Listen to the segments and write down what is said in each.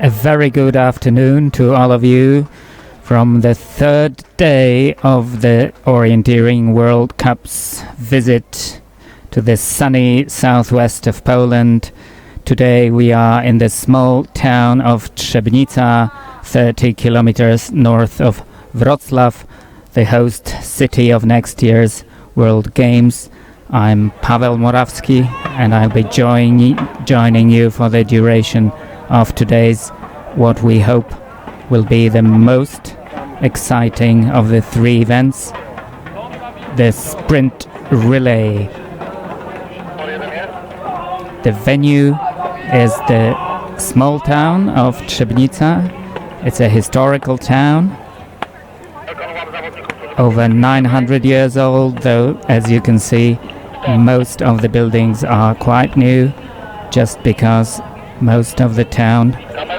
A very good afternoon to all of you from the third day of the Orienteering World Cup's visit to the sunny southwest of Poland. Today we are in the small town of Trzebnica, 30 kilometers north of Wrocław, the host city of next year's World Games. I'm Paweł Morawski and I'll be joining you for the duration of today's, what we hope will be the most exciting of the three events, the sprint relay. The venue is the small town of Trzebnica. It's a historical town, over 900 years old, though as you can see most of the buildings are quite new, just because most of the town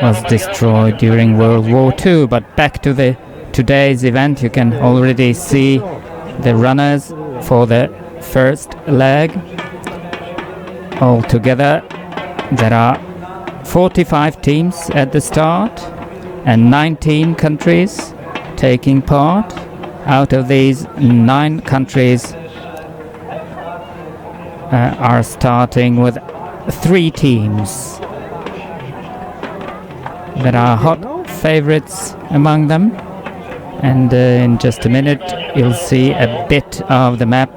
was destroyed during World War II. But back to today's event, you can already see the runners for the first leg. Altogether there are 45 teams at the start and 19 countries taking part. Out of these, 9 countries are starting with 3 teams. There are hot favorites among them, and in just a minute you'll see a bit of the map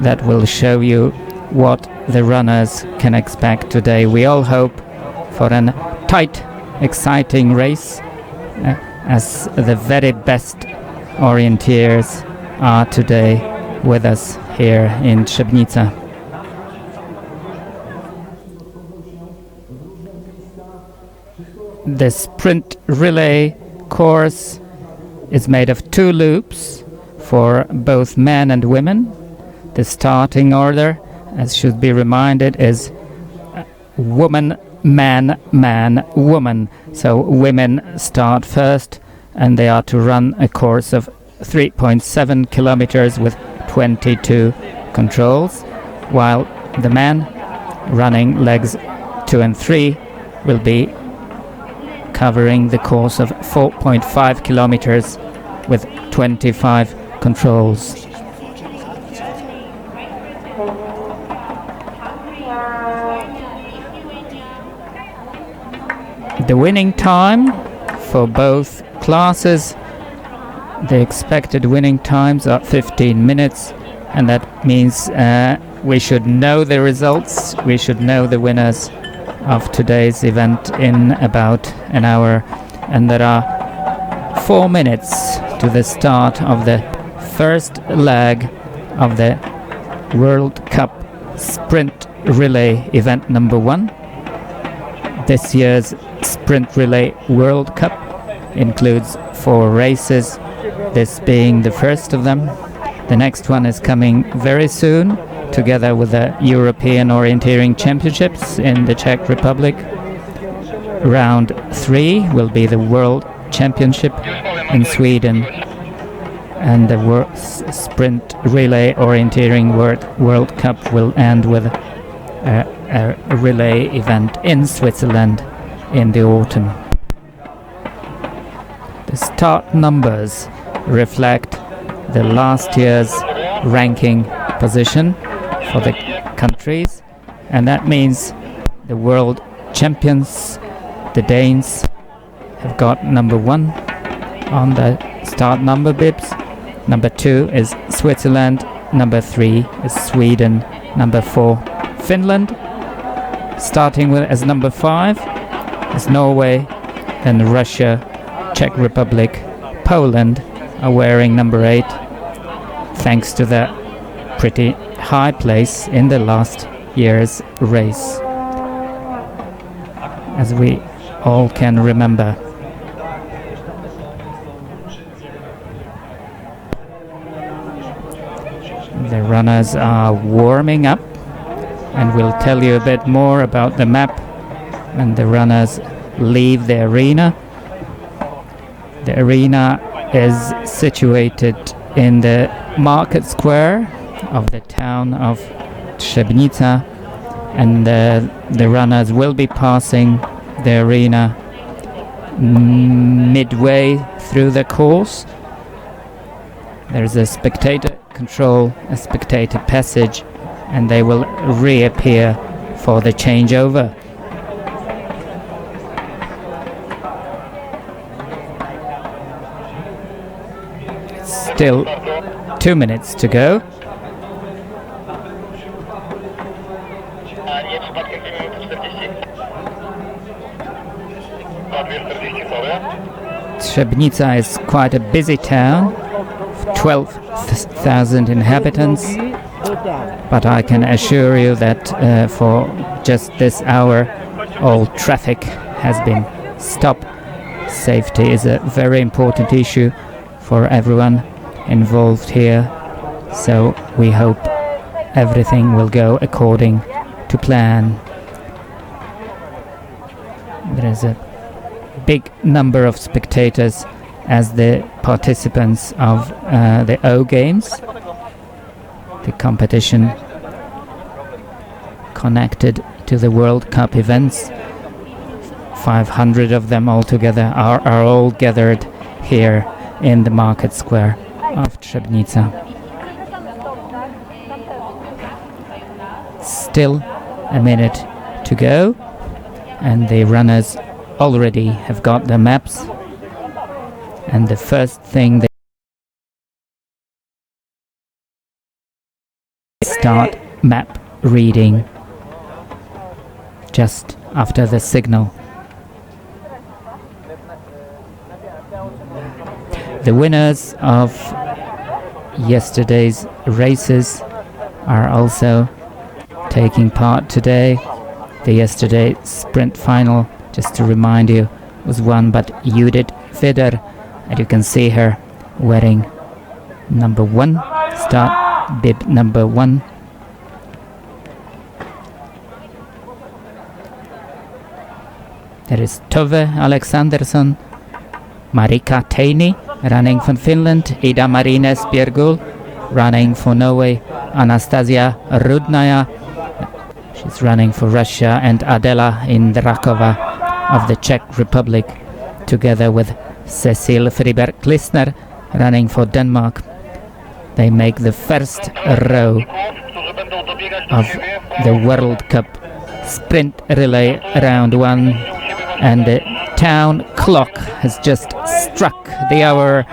that will show you what the runners can expect today. We all hope for a tight, exciting race, as the very best orienteers are today with us here in Trzebnica. The sprint relay course is made of 2 loops for both men and women. The starting order, as should be reminded, is woman, man, man, woman. So women start first and they are to run a course of 3.7 kilometers with 22 controls, while the men running legs 2 and 3 will be covering the course of 4.5 kilometers with 25 controls. The winning time for both classes, the expected winning times are 15 minutes, and that means we should know the results, we should know the winners of today's event in about an hour. And there are 4 minutes to the start of the first leg of the World Cup Sprint Relay event number 1. This year's Sprint Relay World Cup includes 4 races, this being the first of them. The next one is coming very soon, together with the European Orienteering Championships in the Czech Republic. Round 3 will be the World Championship in Sweden, and the Sprint Relay Orienteering World Cup will end with a relay event in Switzerland in the autumn. The start numbers reflect the last year's ranking position for the countries, and that means the world champions, the Danes, have got number 1 on the start number bibs. Number 2 is Switzerland, number 3 is Sweden, number 4 Finland. Starting with as number 5 is Norway, then Russia, Czech Republic, Poland are wearing number 8, thanks to the pretty high place in the last year's race, as we all can remember. The runners are warming up, and we'll tell you a bit more about the map when the runners leave the arena. The arena is situated in the market square of the town of Trzebnica, and the runners will be passing the arena midway through the course. There's a spectator control, a spectator passage, and they will reappear for the changeover. Still 2 minutes to go. Trzebnica is quite a busy town, 12,000 inhabitants, but I can assure you that for just this hour all traffic has been stopped. Safety is a very important issue for everyone involved here, so we hope everything will go according to plan. There is a big number of spectators as the participants of the O Games, the competition connected to the World Cup events. 500 of them altogether are all gathered here in the market square of Trzebnica. Still a minute to go, and the runners already have got the maps, and the first thing they start map reading just after the signal. The winners of yesterday's races are also taking part today. The yesterday sprint final, just to remind you, was won by Judith Feder, and you can see her wearing number 1, start bib number 1. There is Tove Alexandersson, Marika Teini, running from Finland, Ida Marine Spiergul, running for Norway, Anastasia Rudnaya, she's running for Russia, and Adela Indrakova of the Czech Republic, together with Cecil Friberg-Klistner, running for Denmark. They make the first row of the World Cup sprint relay round 1, and the town clock has just struck the hour,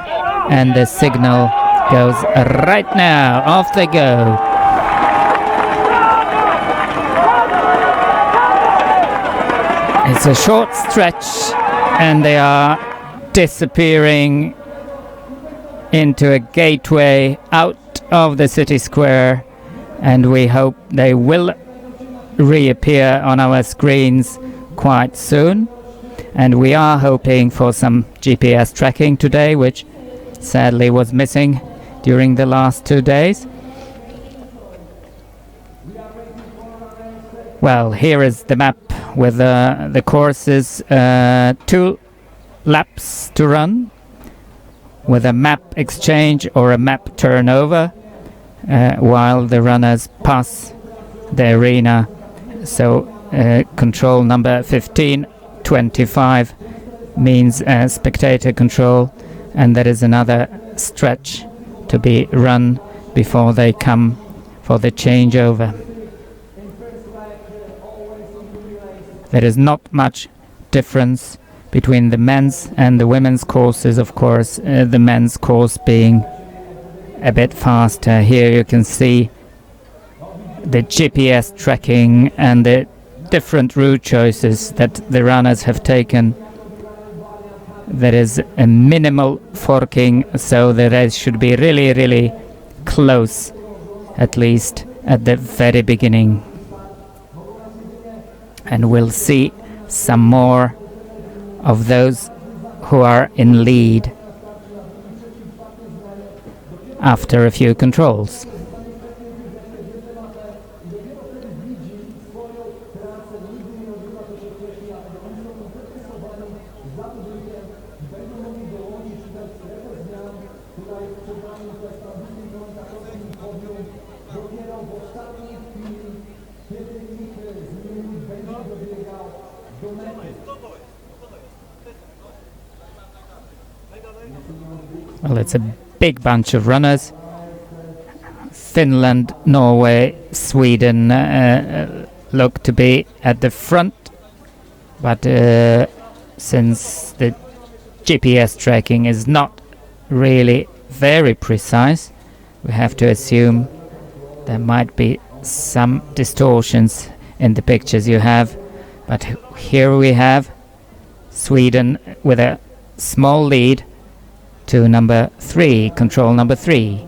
and the signal goes right now. Off they go. It's a short stretch, and they are disappearing into a gateway out of the city square, and we hope they will reappear on our screens quite soon. And we are hoping for some GPS tracking today, which sadly was missing during the last 2 days. Well, here is the map with the courses, 2 laps to run, with a map exchange or a map turnover while the runners pass the arena. So control number 1525 means spectator control, and there is another stretch to be run before they come for the changeover. There is not much difference between the men's and the women's courses, of course, the men's course being a bit faster. Here you can see the GPS tracking and the different route choices that the runners have taken. There is a minimal forking, so the race should be really close, at least at the very beginning. And we'll see some more of those who are in lead after a few controls. Dobiegał do mety. Well, it's a big bunch of runners. Finland, Norway, Sweden look to be at the front, but since the GPS tracking is not really very precise, we have to assume there might be some distortions in the pictures you have. But here we have Sweden with a small lead to number 3, control number 3.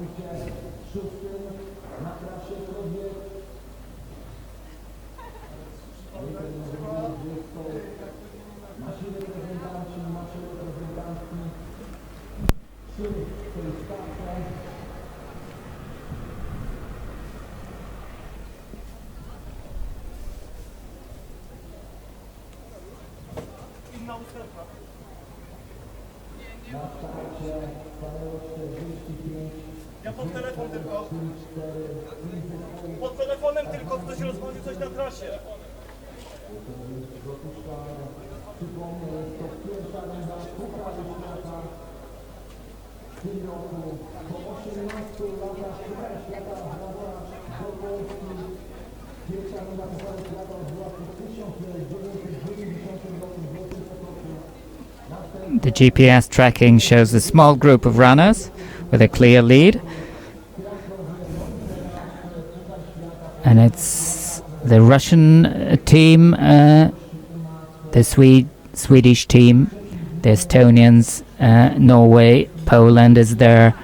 Ja pod telefon tylko. Pod telefonem tylko ktoś rozwozi coś na trasie. The GPS tracking shows a small group of runners with a clear lead. And it's the Russian team, the Swedish team, the Estonians, Norway, Poland is there,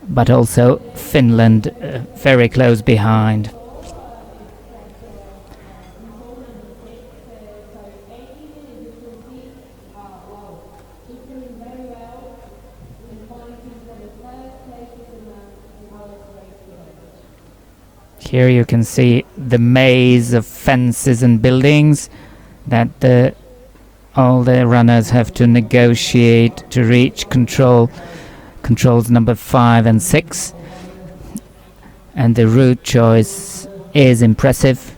but also Finland very close behind. Here you can see the maze of fences and buildings that all the runners have to negotiate to reach controls number 5 and 6. And the route choice is impressive.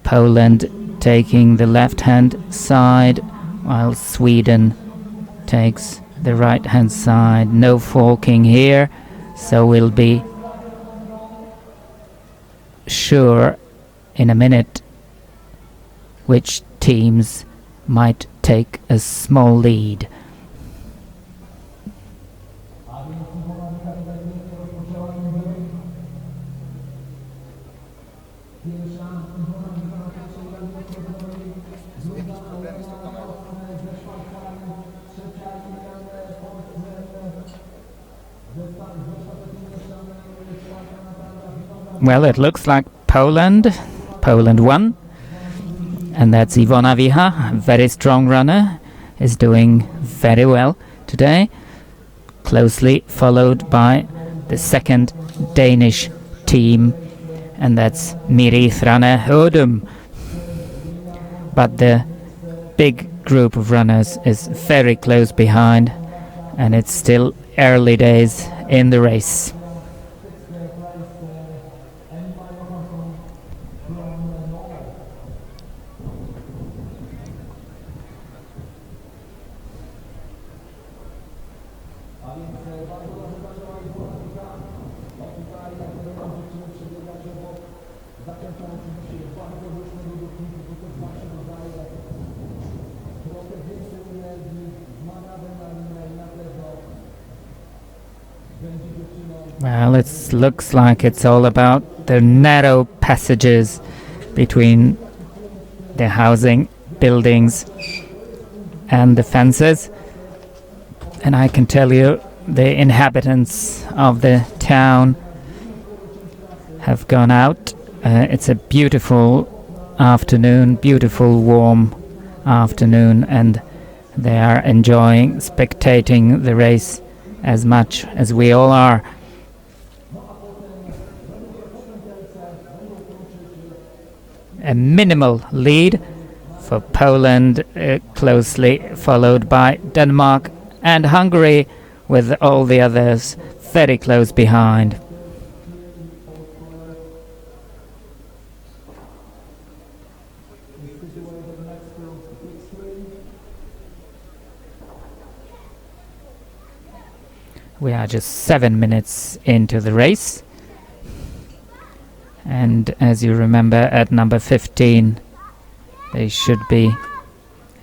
Poland taking the left-hand side, while Sweden takes the right-hand side. No forking here, so we'll be sure in a minute which teams might take a small lead. Well, it looks like Poland won, and that's Ivona Viha, a very strong runner, is doing very well today, closely followed by the second Danish team, and that's Miri Thrane Hodum. But the big group of runners is very close behind, and it's still early days in the race. Well, it looks like it's all about the narrow passages between the housing buildings and the fences. And I can tell you the inhabitants of the town have gone out. It's a beautiful afternoon, beautiful warm afternoon, and they are enjoying spectating the race as much as we all are. A minimal lead for Poland, closely followed by Denmark and Hungary, with all the others very close behind. We are just 7 minutes into the race. And as you remember, at number 15, they should be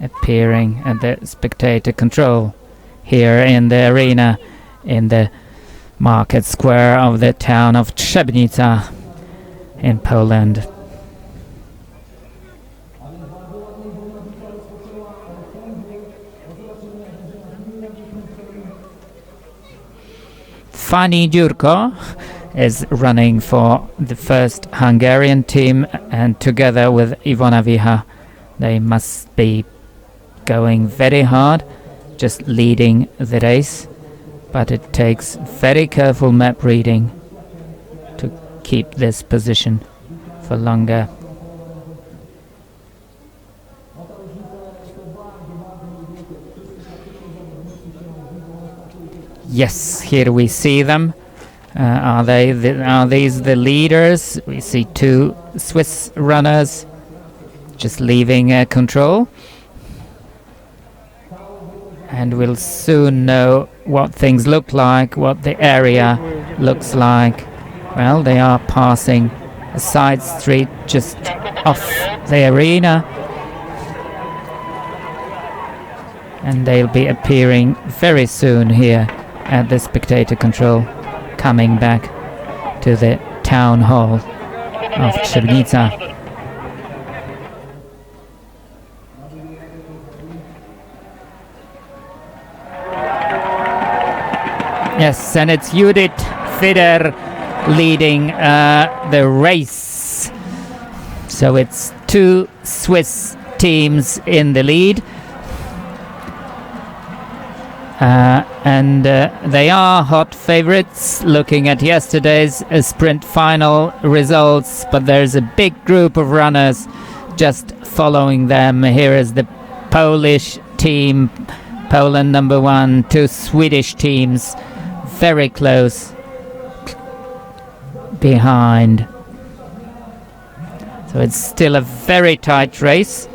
appearing at the spectator control here in the arena in the market square of the town of Trzebnica in Poland. Fani Dziurko is running for the first Hungarian team, and together with Iwona Wicha, they must be going very hard, just leading the race. But it takes very careful map reading to keep this position for longer. Yes, here we see them. Are these the leaders? We see two Swiss runners just leaving control. And we'll soon know what things look like, what the area looks like. Well, they are passing a side street just off the arena. And they'll be appearing very soon here at the spectator control, coming back to the town hall of Trzebnica. Yes, and it's Judith Fider leading the race. So it's two Swiss teams in the lead. And they are hot favorites looking at yesterday's sprint final results, but there's a big group of runners just following them. Here is the Polish team, Poland number 1, two Swedish teams very close behind. So it's still a very tight race.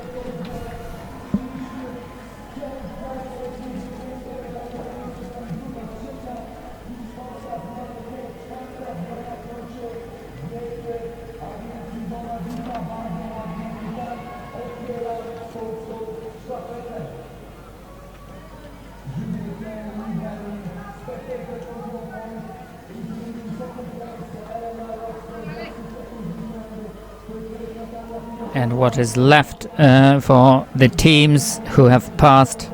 And what is left for the teams who have passed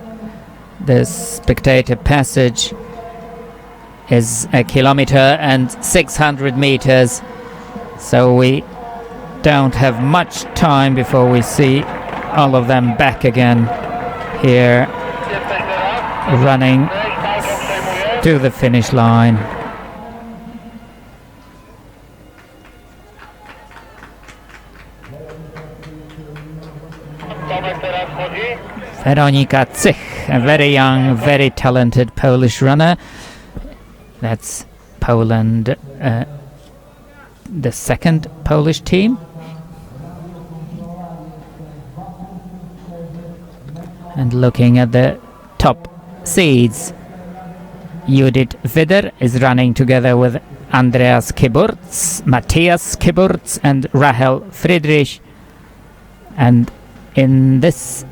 the spectator passage is 1 kilometer and 600 meters. So we don't have much time before we see all of them back again here running to the finish line. Weronika Cych, a very young, very talented Polish runner. That's Poland, the second Polish team. And looking at the top seeds, Judith Wider is running together with Andreas Kiburz, Matthias Kiburz and Rachel Friedrich. And in this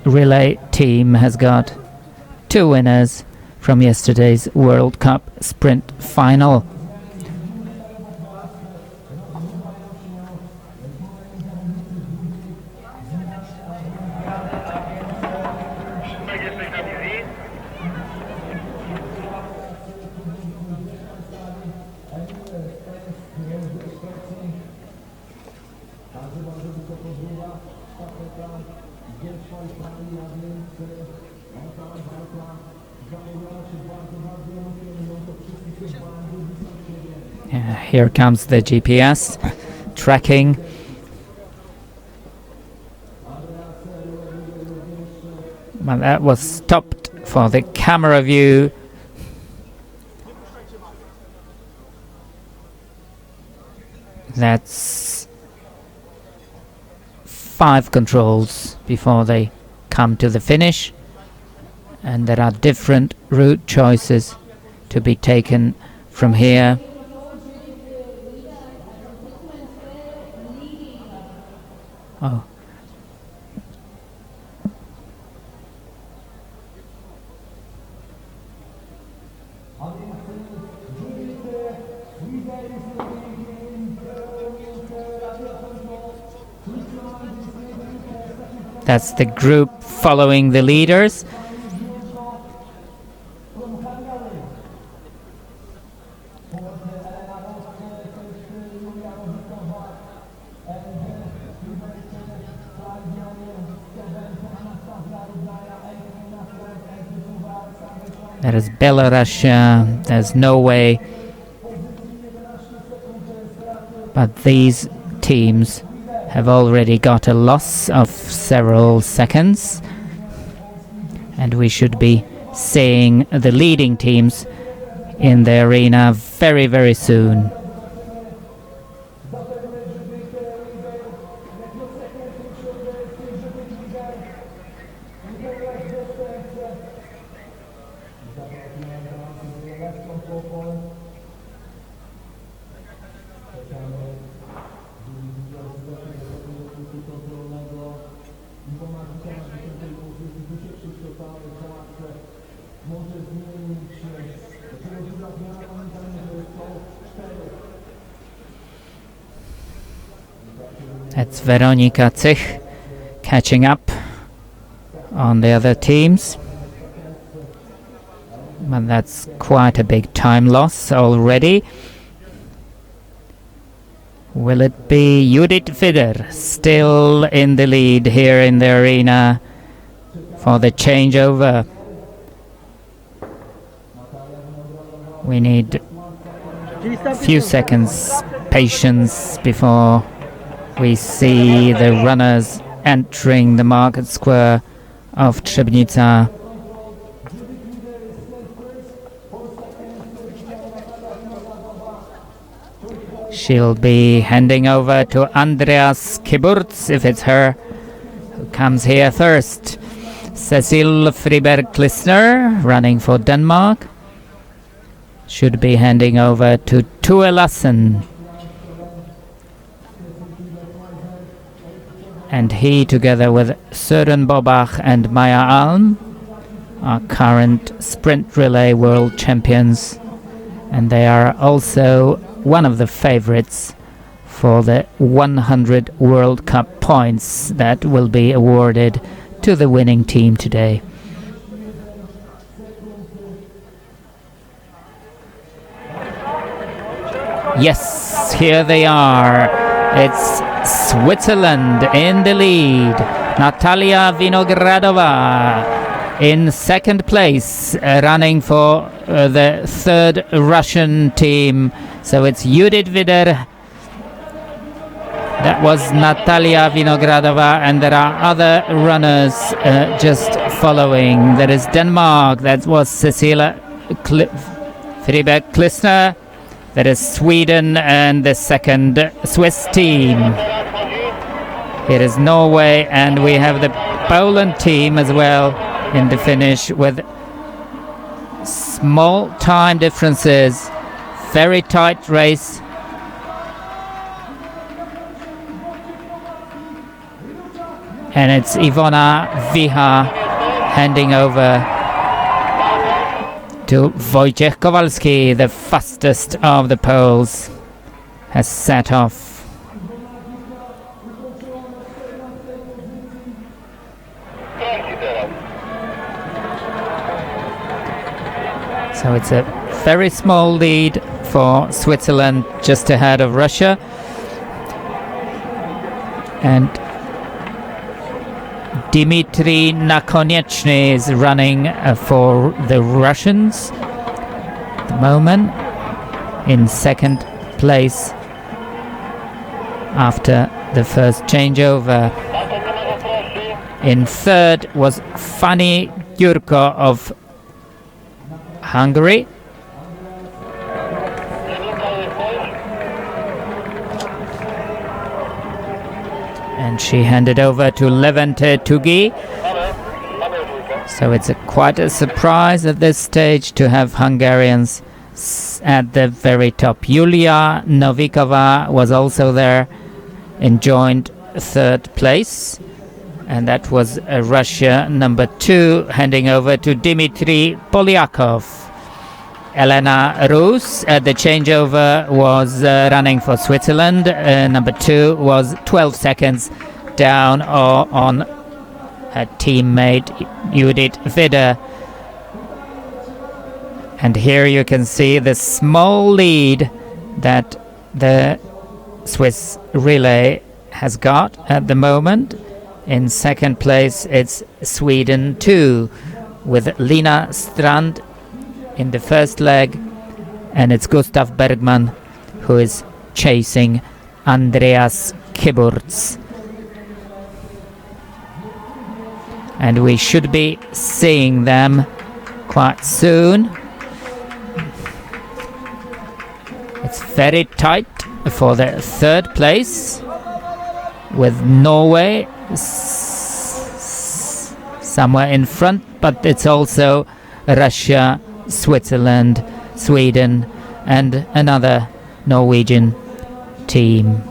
relay team has got two winners from yesterday's World Cup sprint final. Here comes the GPS tracking. Well, that was stopped for the camera view. That's 5 controls before they come to the finish, and there are different route choices to be taken from here. Oh. That's the group following the leaders. There is Belarus, there's Norway, but these teams have already got a loss of several seconds, and we should be seeing the leading teams in the arena very, very soon. That's Weronika Zich catching up on the other teams. But that's quite a big time loss already. Will it be Judith Fider still in the lead here in the arena for the changeover? We need a few seconds patience before we see the runners entering the market square of Trzebnica. She'll be handing over to Andreas Kiburz, if it's her, who comes here first. Cecil Friberg-Klissner, running for Denmark, should be handing over to Tue Lassen. And he, together with Søren Bobach and Maya Alm, are current sprint relay world champions, and they are also one of the favorites for the 100 World Cup points that will be awarded to the winning team today. Yes, here they are. It's Switzerland in the lead. Natalia Vinogradova in second place, running for the third Russian team. So it's Judith Fider. That was Natalia Vinogradova, and there are other runners just following. There is Denmark. That was Cecilia Friberg-Klissner. There is Sweden and the second Swiss team. Here is Norway, and we have the Poland team as well in the finish with small time differences. Very tight race. And it's Ivona Viha handing over to Wojciech Kowalski, the fastest of the Poles, has set off. So it's a very small lead for Switzerland, just ahead of Russia. And Dmitry Nakoniechny is running for the Russians at the moment, in second place after the first changeover. In third was Fanny Gyurko of Hungary. And she handed over to Levente Tugi. So it's quite a surprise at this stage to have Hungarians at the very top. Julia Novikova was also there in joint third place, and that was Russia number 2, handing over to Dmitry Polyakov. Elena Rus at the changeover was running for Switzerland. Number 2 was 12 seconds down on her teammate Judith Vidder. And here you can see the small lead that the Swiss relay has got at the moment. In second place it's Sweden 2 with Lina Strand in the first leg, and it's Gustav Bergman who is chasing Andreas Kiburz. And we should be seeing them quite soon. It's very tight for the third place, with Norway somewhere in front, but it's also Russia, Switzerland, Sweden, and another Norwegian team.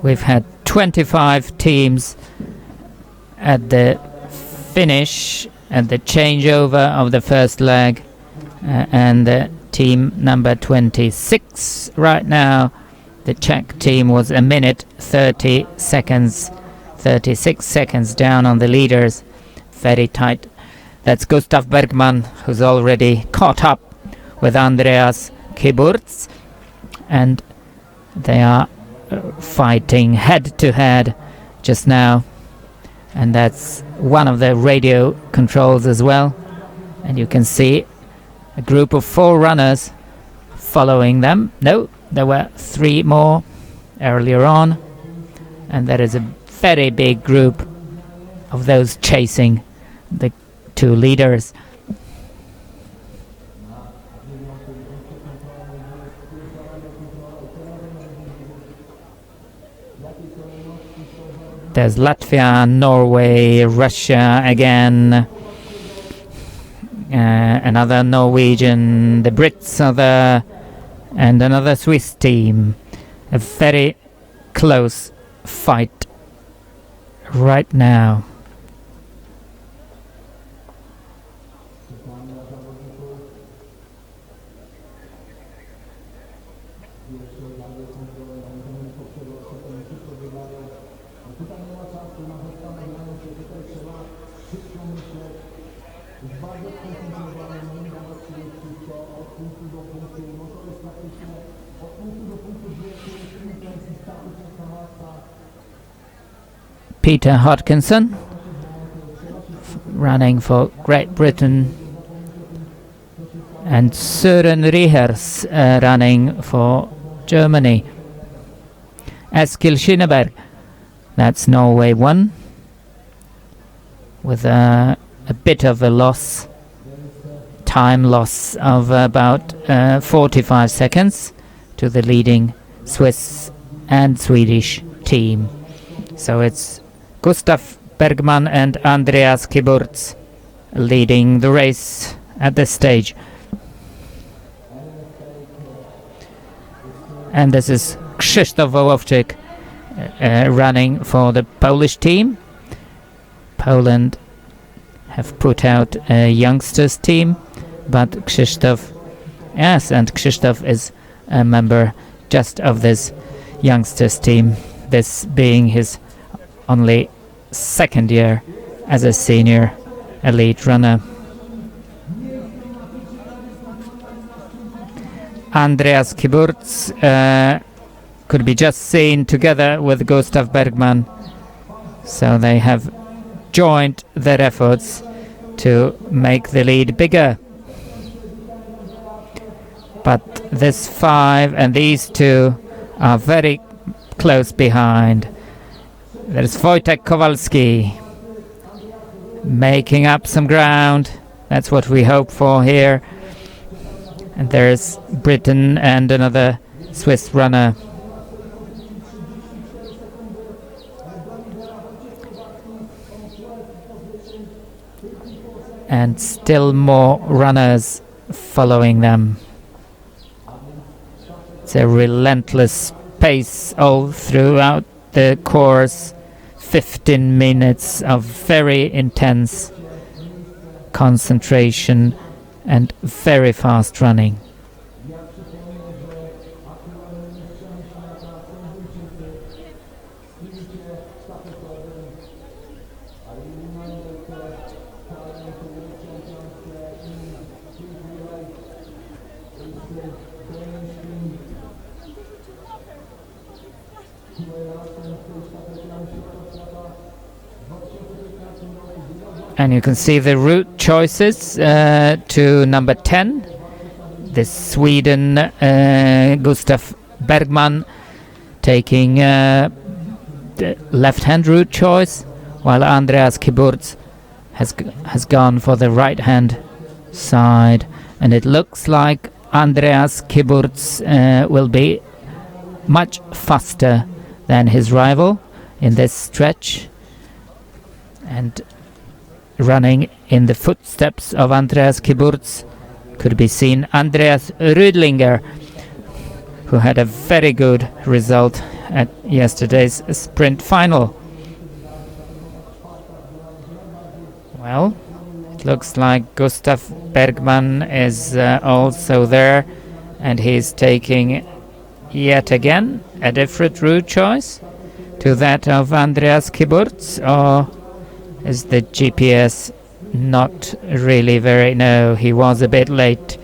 We've had 25 teams at the finish, at the changeover of the first leg, and the team number 26 right now, the Czech team, was a minute 30 seconds, 36 seconds down on the leaders. Very tight. That's Gustav Bergman, who's already caught up with Andreas Kiburz, and they are fighting head to head just now, and that's one of the radio controls as well, and you can see a group of 4 runners following them. No, there were 3 more earlier on, and there is a very big group of those chasing the 2 leaders. There's Latvia, Norway, Russia again, another Norwegian, the Brits are there, and another Swiss team. A very close fight right now. Peter Hodkinson running for Great Britain, and Søren Riehers running for Germany. Eskil Skinneberg, that's Norway 1, with a bit of a loss, time loss of about 45 seconds to the leading Swiss and Swedish team. So it's Gustav Bergman and Andreas Kiburz leading the race at this stage. And this is Krzysztof Wołowczyk running for the Polish team. Poland have put out a youngsters team, but Krzysztof is a member just of this youngsters team, this being his only second year as a senior elite runner. Andreas Kiburz could be just seen together with Gustav Bergman, so they have joined their efforts to make the lead bigger. But this 5 and these 2 are very close behind. There's Wojtek Kowalski making up some ground That's what we hope for here. And there's Britain and another Swiss runner. And still more runners following them. It's a relentless pace all throughout the course. 15 minutes of very intense concentration and very fast running. And you can see the route choices to number 10. The Sweden Gustav Bergman taking the left-hand route choice, while Andreas Kiburz has gone for the right-hand side. And it looks like Andreas Kiburz will be much faster than his rival in this stretch. And running in the footsteps of Andreas Kiburz could be seen Andreas Rüdlinger, who had a very good result at yesterday's sprint final. Well, it looks like Gustav Bergman is also there, and he's taking yet again a different route choice to that of Andreas Kiburz. Or is the GPS not really very... No, he was a bit late.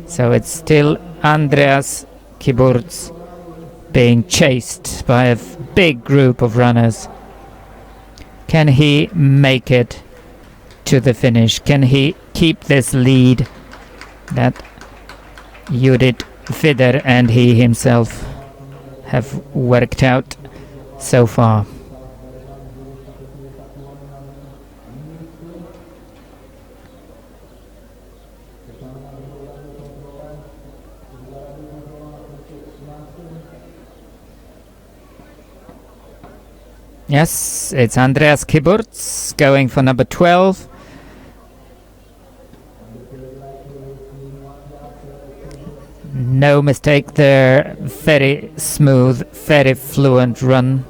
So it's still Andreas Kiburz being chased by a big group of runners. Can he make it to the finish? Can he keep this lead that Judith Fider and he himself have worked out so far? Yes, it's Andreas Kiburz going for number 12. No mistake there. Very smooth, very fluent run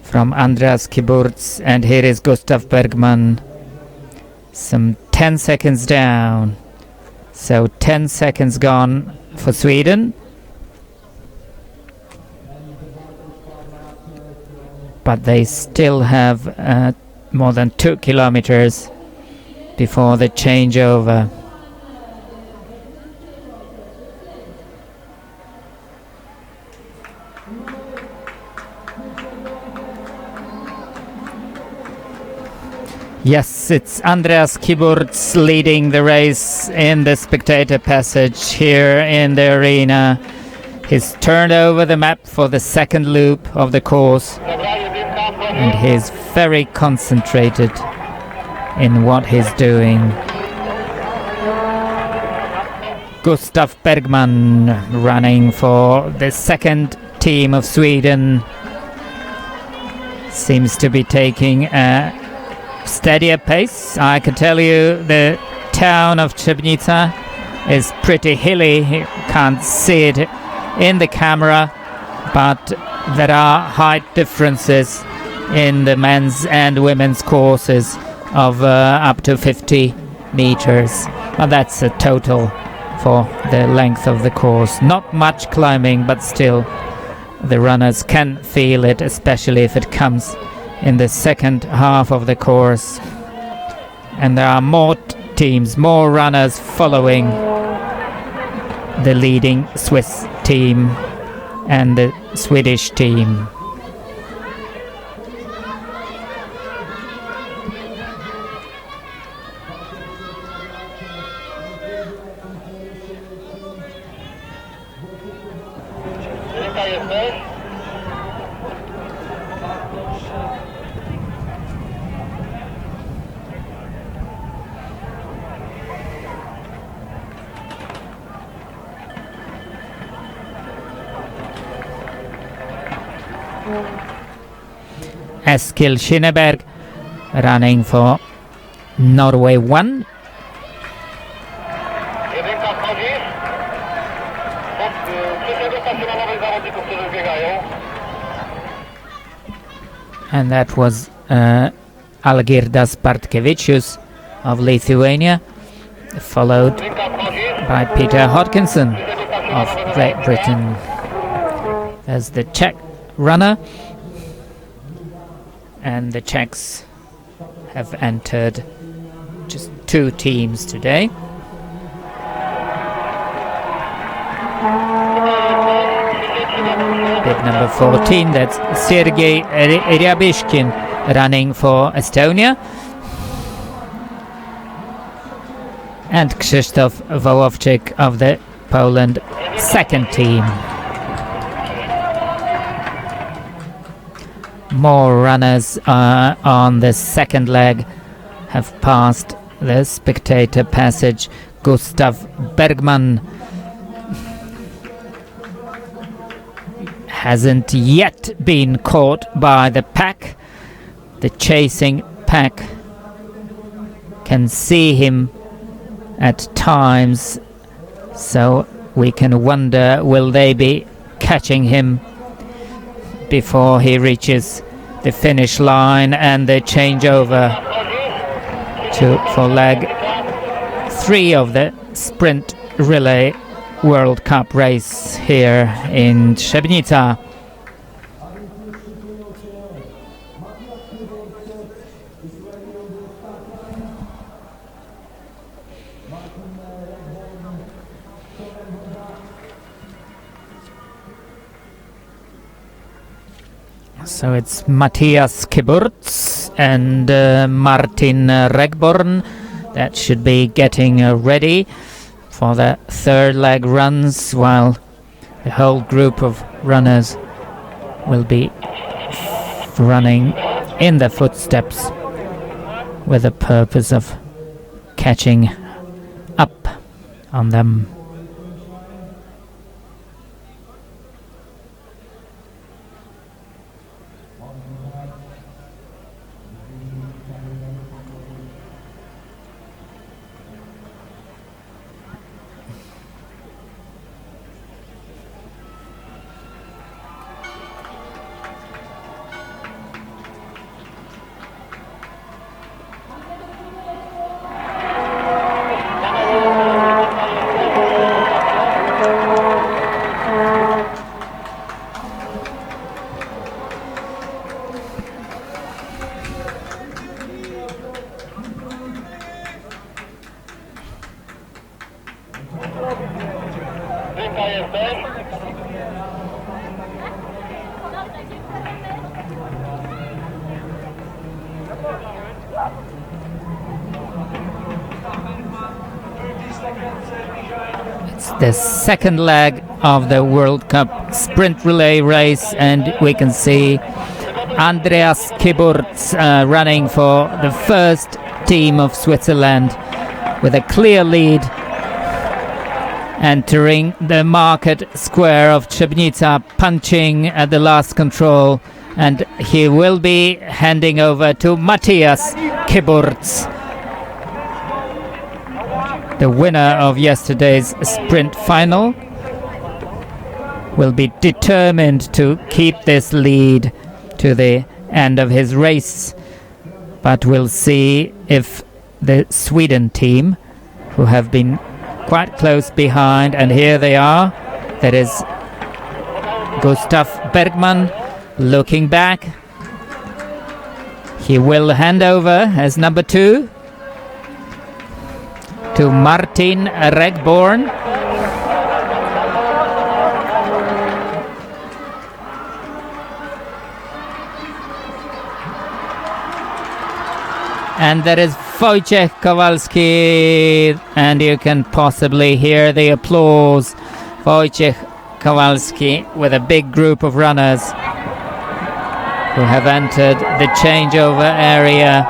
from Andreas Kiburz. And here is Gustav Bergman. Some 10 seconds down. So 10 seconds gone for Sweden. But they still have more than 2 kilometers before the changeover. Yes, it's Andreas Kiburz leading the race in the spectator passage here in the arena. He's turned over the map for the second loop of the course, and he's very concentrated in what he's doing. Gustav Bergman running for the second team of Sweden seems to be taking a steadier pace. I can tell you the town of Trzebnica is pretty hilly. You can't see it in the camera, but there are height differences in the men's and women's courses of up to 50 meters. Well, that's a total for the length of the course. Not much climbing, but still the runners can feel it, especially if it comes in the second half of the course. And there are more teams, more runners following the leading Swiss team and the Swedish team. Eskil Skinneberg running for Norway 1. Jedynka wchodzi. Przecież się na nowych zawodników, którzy biegają. And that was Algirdas Bartkevičius of Lithuania, followed by Peter Hodkinson of Great Britain. There's the Czech runner, and the Czechs have entered just 2 teams today. Bib number 14, that's Sergei Ryabishkin running for Estonia, and Krzysztof Wołowczyk of the Poland 2nd team. More runners on the second leg have passed the spectator passage. Gustav Bergman hasn't yet been caught by the pack. The chasing pack can see him at times, so we can wonder, will they be catching him before he reaches the finish line? And the changeover for leg 3 of the sprint relay World Cup race here in Trzebnica. So it's Matthias Kiburz and Martin Regborn that should be getting ready for the third leg runs, while the whole group of runners will be running in the footsteps with the purpose of catching up on them. It's the second leg of the World Cup sprint relay race, and we can see Andreas Kiburz running for the first team of Switzerland with a clear lead, entering the market square of Trzebnica, punching at the last control, and he will be handing over to Matthias Kiburz. The winner of yesterday's sprint final will be determined to keep this lead to the end of his race, but we'll see if the Sweden team, who have been quite close behind, and here they are, that is Gustav Bergman looking back. He will hand over as number 2 to Martin Regborn. And there is Wojciech Kowalski, and you can possibly hear the applause. Wojciech Kowalski with a big group of runners who have entered the changeover area.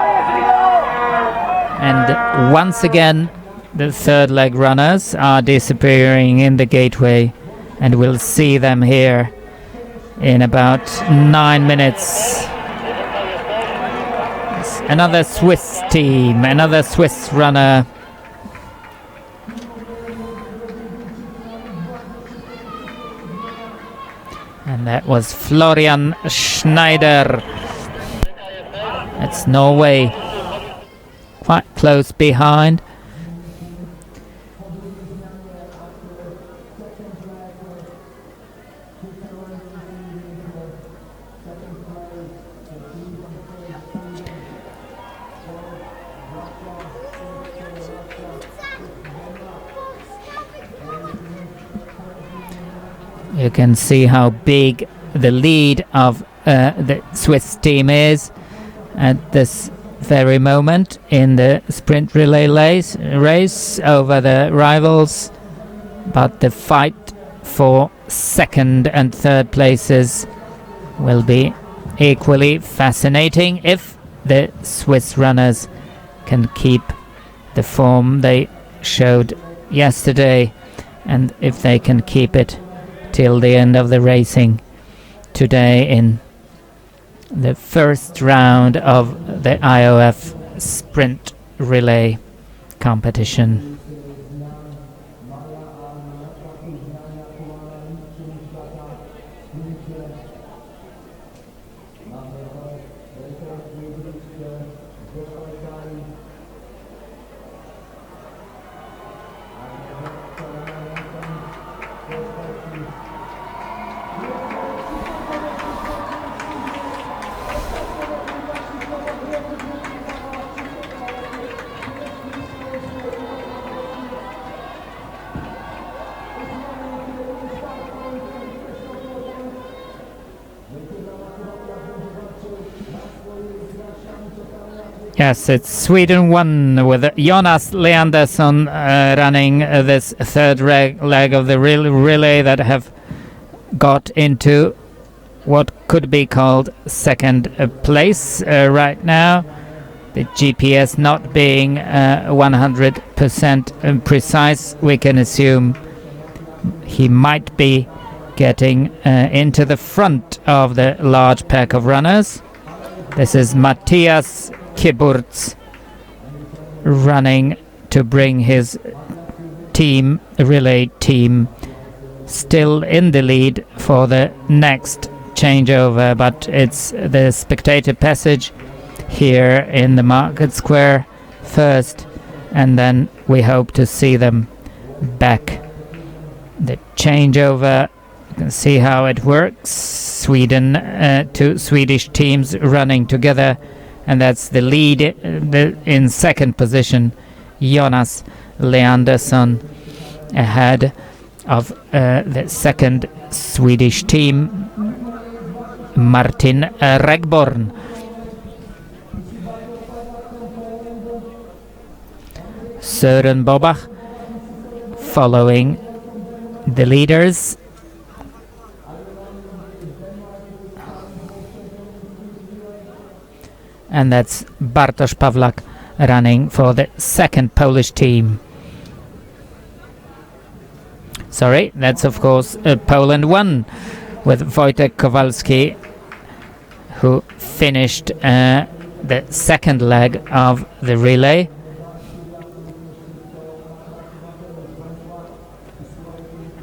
And once again, the third leg runners are disappearing in the gateway, and we'll see them here in about 9 minutes. another Swiss team, another Swiss runner. And that was Florian Schneider. That's Norway, quite close behind. You can see how big the lead of the Swiss team is at this very moment in the sprint relay race over the rivals. But the fight for second and third places will be equally fascinating if the Swiss runners can keep the form they showed yesterday, and if they can keep it till the end of the racing today in the first round of the IOF sprint relay competition. Yes, it's Sweden 1 with Jonas Leandersson running this third leg of the relay that have got into what could be called second place right now. The GPS not being 100% precise, we can assume he might be getting into the front of the large pack of runners. This is Matthias Kiburz running to bring his team, relay team, still in the lead for the next changeover, but it's the spectator passage here in the market square first, and then we hope to see them back. The changeover, you can see how it works. Sweden, two Swedish teams running together, and that's the lead in second position, Jonas Leandersson, ahead of the second Swedish team, Martin Regborn. Søren Bobach following the leaders. And that's Bartosz Pawlak running for the second Polish team. Sorry, that's of course Poland 1 with Wojtek Kowalski, who finished the second leg of the relay.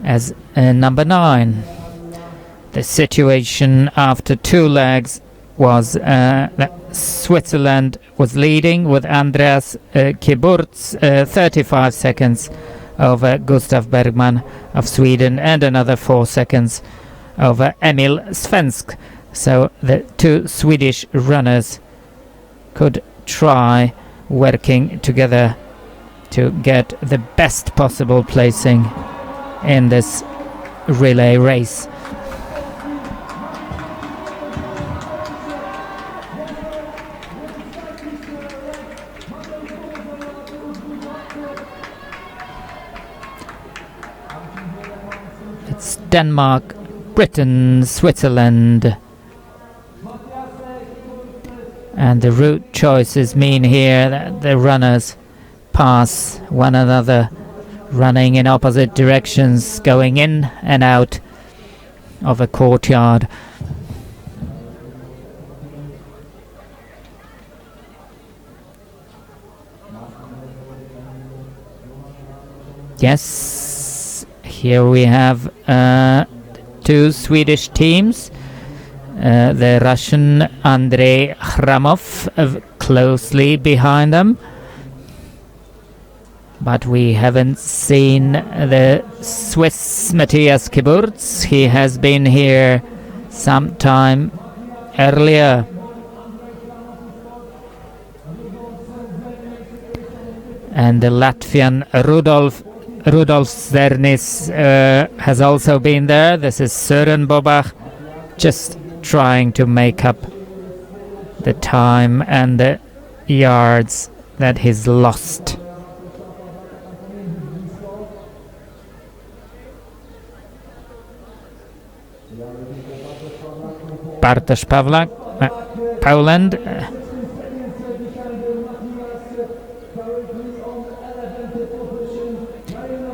As number 9. The situation after two legs was that Switzerland was leading with Andreas Kiburz 35 seconds over Gustav Bergman of Sweden and another 4 seconds over Emil Svensk. So the two Swedish runners could try working together to get the best possible placing in this relay race. It's Denmark, Britain, Switzerland. And the route choices mean here that the runners pass one another, running in opposite directions, going in and out of a courtyard. Yes, here we have two Swedish teams. The Russian Andrei Khramov closely behind them. But we haven't seen the Swiss Matthias Kiburz. He has been here some time earlier. And the Latvian Rudolf Zernis has also been there. This is Søren Bobach, just trying to make up the time and the yards that he's lost. Bartosz Pawlak, Poland.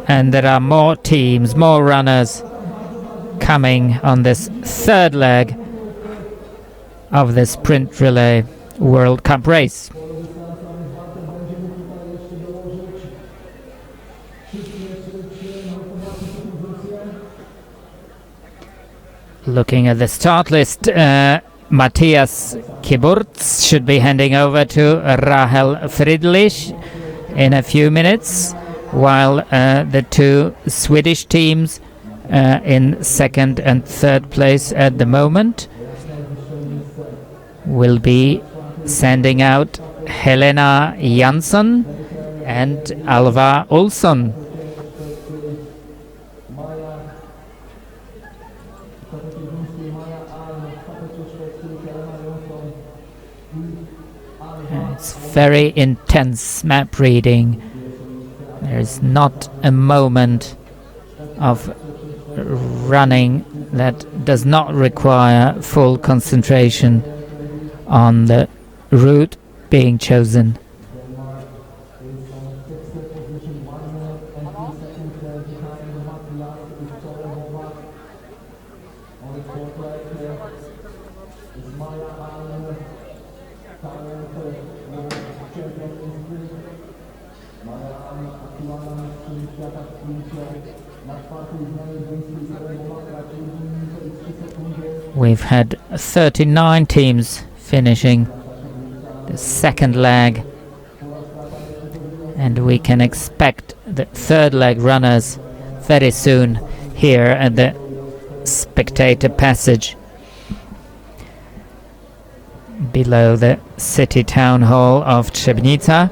And there are more teams, more runners coming on this third leg of the Sprint Relay World Cup race. Looking at the start list, Matthias Kiburz should be handing over to Rahel Friedrich in a few minutes, while the two Swedish teams in second and third place at the moment will be sending out Helena Jansson and Alva Olsson. It's very intense map reading. There's not a moment of running that does not require full concentration on the route being chosen. We've had 39 teams finishing the second leg, and we can expect the third leg runners very soon here at the spectator passage below the city town hall of Trzebnica.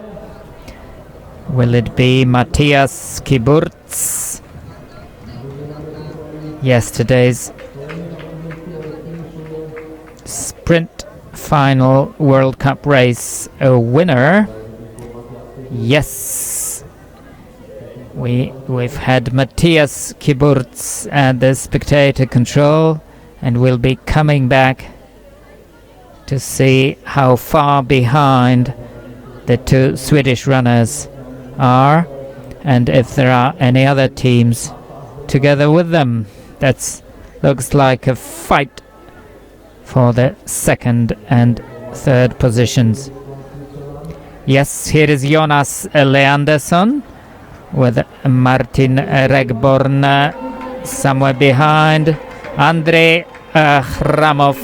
Will it be Matthias Kiburz, yesterday's Sprint Final World Cup race a winner? Yes, we've had Matthias Kiburz at the spectator control, and we'll be coming back to see how far behind the two Swedish runners are, and if there are any other teams together with them. That looks like a fight for the second and third positions. Yes, here is Jonas Leandersson with Martin Regborn somewhere behind. Andrei Khramov,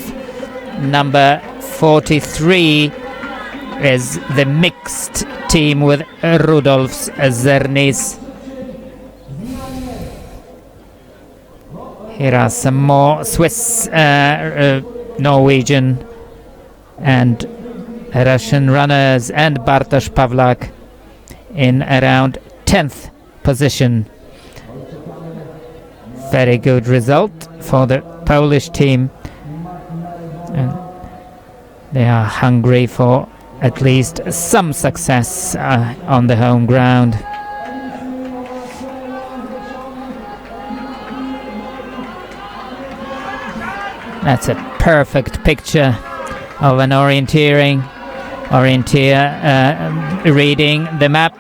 number 43, is the mixed team with Rudolf Zernis. Here are some more Swiss, Norwegian and Russian runners, and Bartosz Pawlak in around 10th position. Very good result for the Polish team, and they are hungry for at least some success on the home ground. That's a perfect picture of an orienteer reading the map.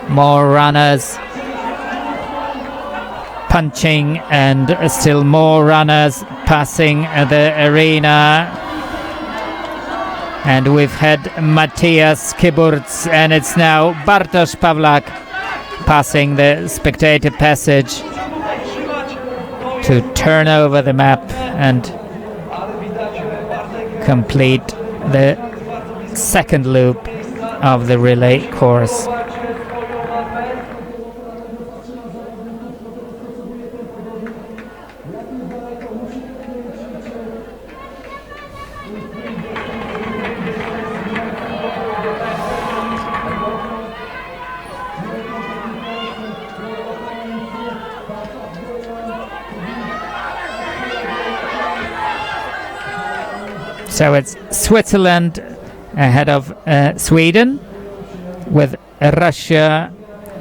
More runners punching, and still more runners passing the arena. And we've had Matthias Kiburz, and it's now Bartosz Pawlak passing the spectator passage to turn over the map and complete the second loop of the relay course. So it's Switzerland ahead of Sweden, with Russia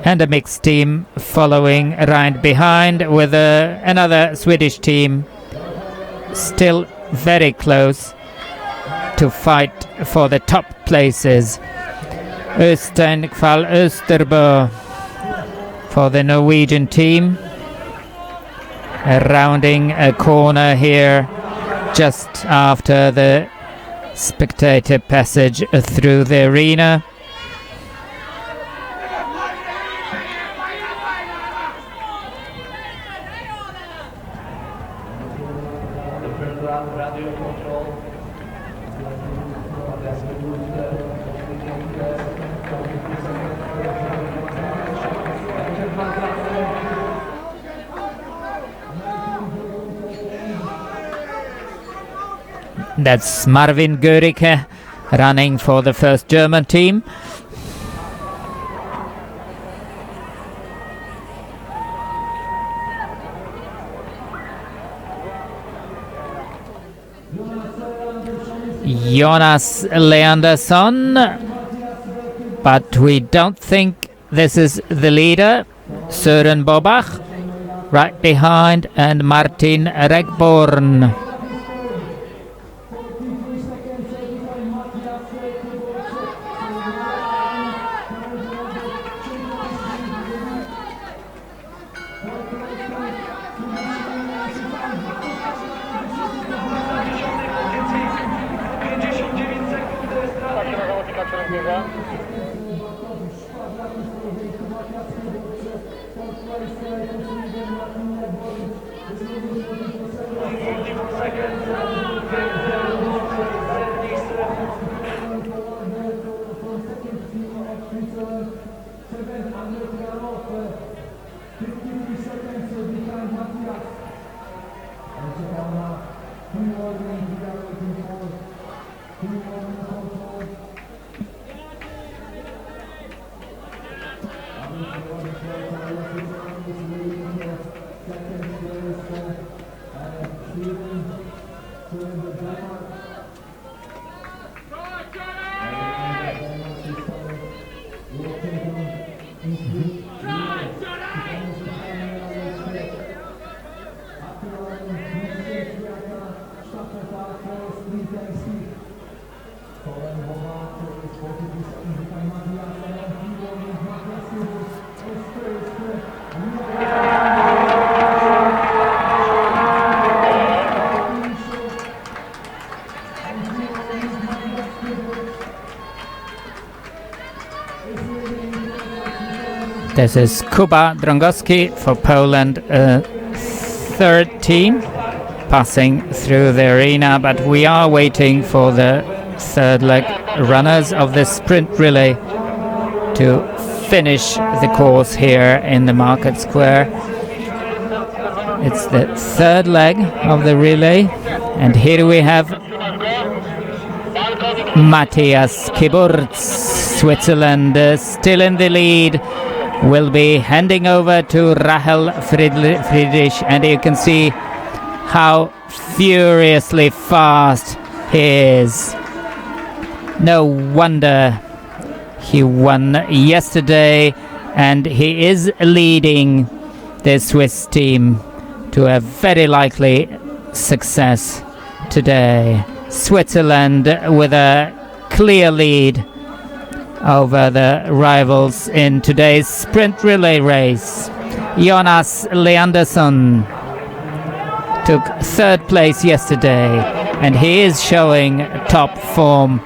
and a mixed team following right behind, with another Swedish team still very close to fight for the top places. Østeinkval Østerbø for the Norwegian team, rounding a corner here just after the spectator passage through the arena. That's Marvin Görike running for the first German team. Jonas Leandersson, but we don't think this is the leader. Søren Bobach right behind, and Martin Regborn. This is Kuba Drągowski for Poland, third team passing through the arena, but we are waiting for the third leg runners of the sprint relay to finish the course here in the Market Square. It's the third leg of the relay, and here we have Matthias Kiburz, Switzerland, still in the lead. Will be handing over to Rahel Friedrich, and you can see how furiously fast he is. No wonder he won yesterday, and he is leading the Swiss team to a very likely success today. Switzerland with a clear lead over the rivals in today's sprint relay race. Jonas Leandersson took third place yesterday, and he is showing top form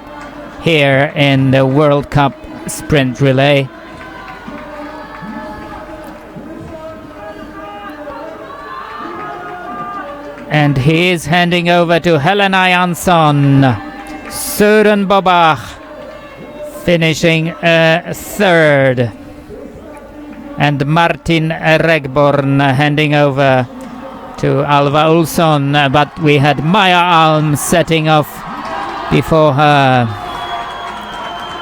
here in the World Cup sprint relay. And he is handing over to Helena Jansson. Søren Bobach finishing third. And Martin Regborn handing over to Alva Olsson. But we had Maja Alm setting off before her.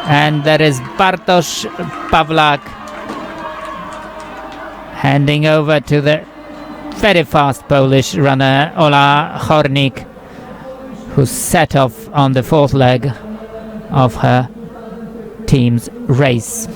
And there is Bartosz Pawlak handing over to the very fast Polish runner Ola Hornik, who set off on the fourth leg of her team's race.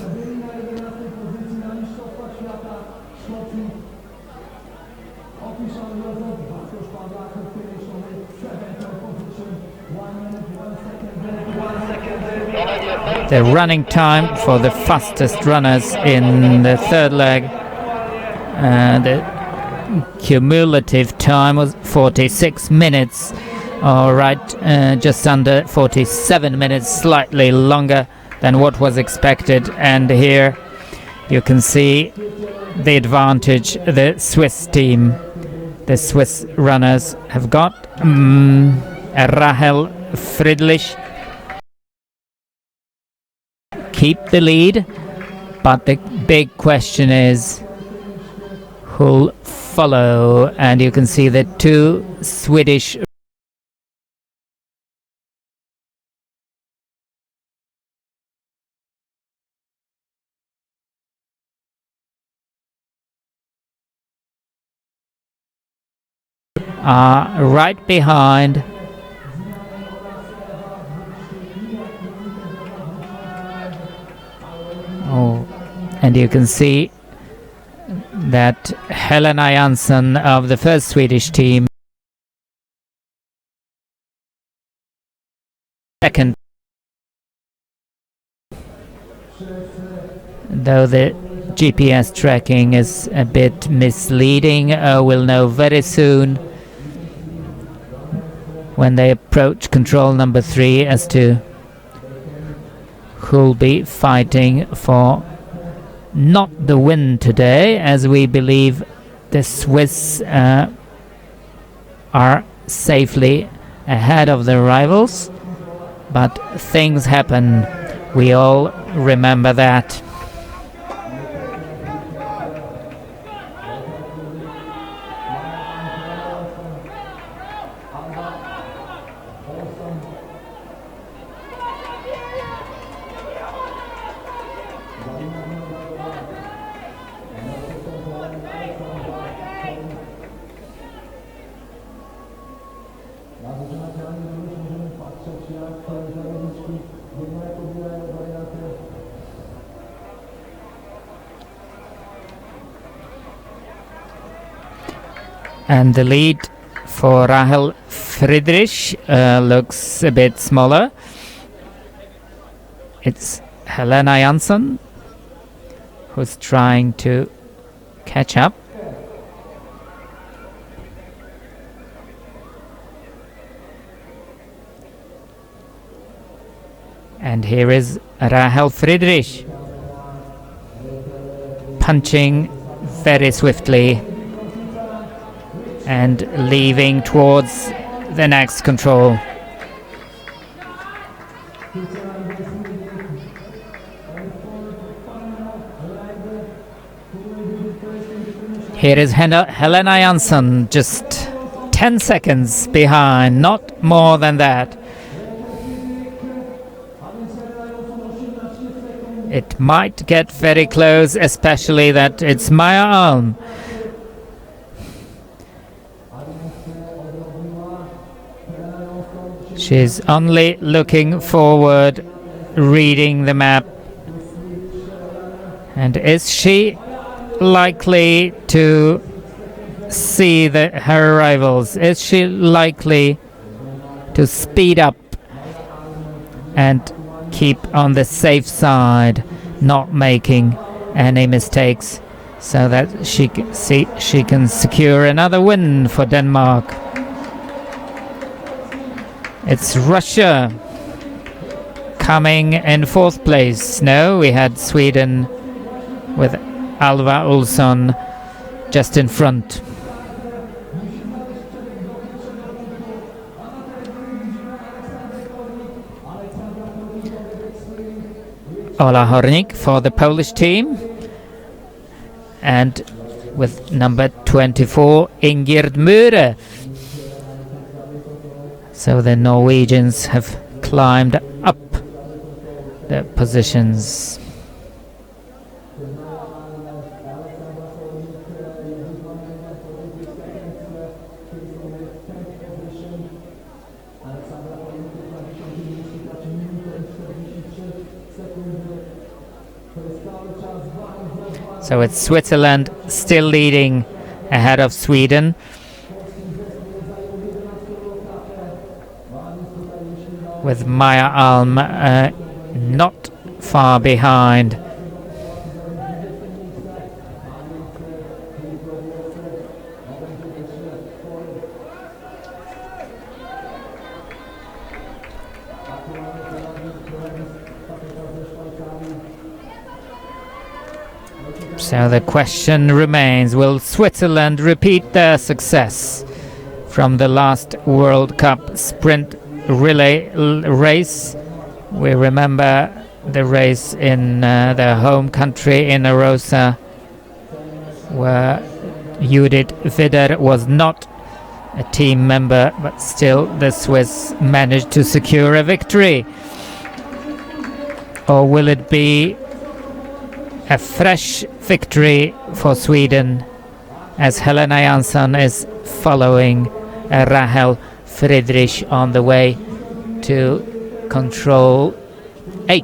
The running time for the fastest runners in the third leg, the cumulative time was 46 minutes, all right, just under 47 minutes, slightly longer than what was expected. And here you can see the advantage the Swiss team, the Swiss runners have got. Rahel Friedrich keep the lead, but the big question is who'll follow. And you can see the two Swedish are right behind. Oh, and you can see that Helena Jansson of the first Swedish team, second, though the GPS tracking is a bit misleading. We'll know very soon when they approach control number 3 as to who'll be fighting for not the win today, as we believe the Swiss are safely ahead of their rivals, but things happen. We all remember that. And the lead for Rahel Friedrich looks a bit smaller. It's Helena Jansson who's trying to catch up. And here is Rahel Friedrich punching very swiftly and leaving towards the next control. Here is Helena Jansson, just 10 seconds behind, not more than that. It might get very close, especially that it's Maja Alm. She's only looking forward, reading the map. And is she likely to see her rivals? Is she likely to speed up and keep on the safe side, not making any mistakes, so that she can secure another win for Denmark? It's Russia coming in fourth place. No, we had Sweden with Alva Olsson just in front. Ola Hornik for the Polish team, and with number 24 Ingrid Møre. So the Norwegians have climbed up their positions. So it's Switzerland still leading ahead of Sweden. With Maya Alm not far behind. So the question remains, will Switzerland repeat their success from the last World Cup sprint relay race? We remember the race in their home country in Arosa, where Judith Widder was not a team member, but still the Swiss managed to secure a victory. Or will it be a fresh victory for Sweden, as Helena Jansson is following Rahel Friedrich on the way to control 8.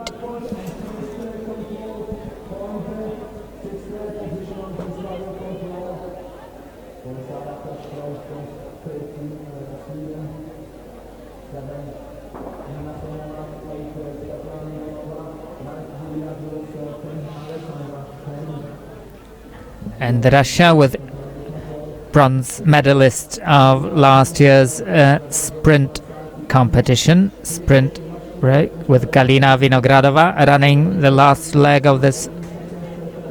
And Russia, with bronze medalist of last year's sprint competition, sprint, right, with Galina Vinogradova running the last leg of this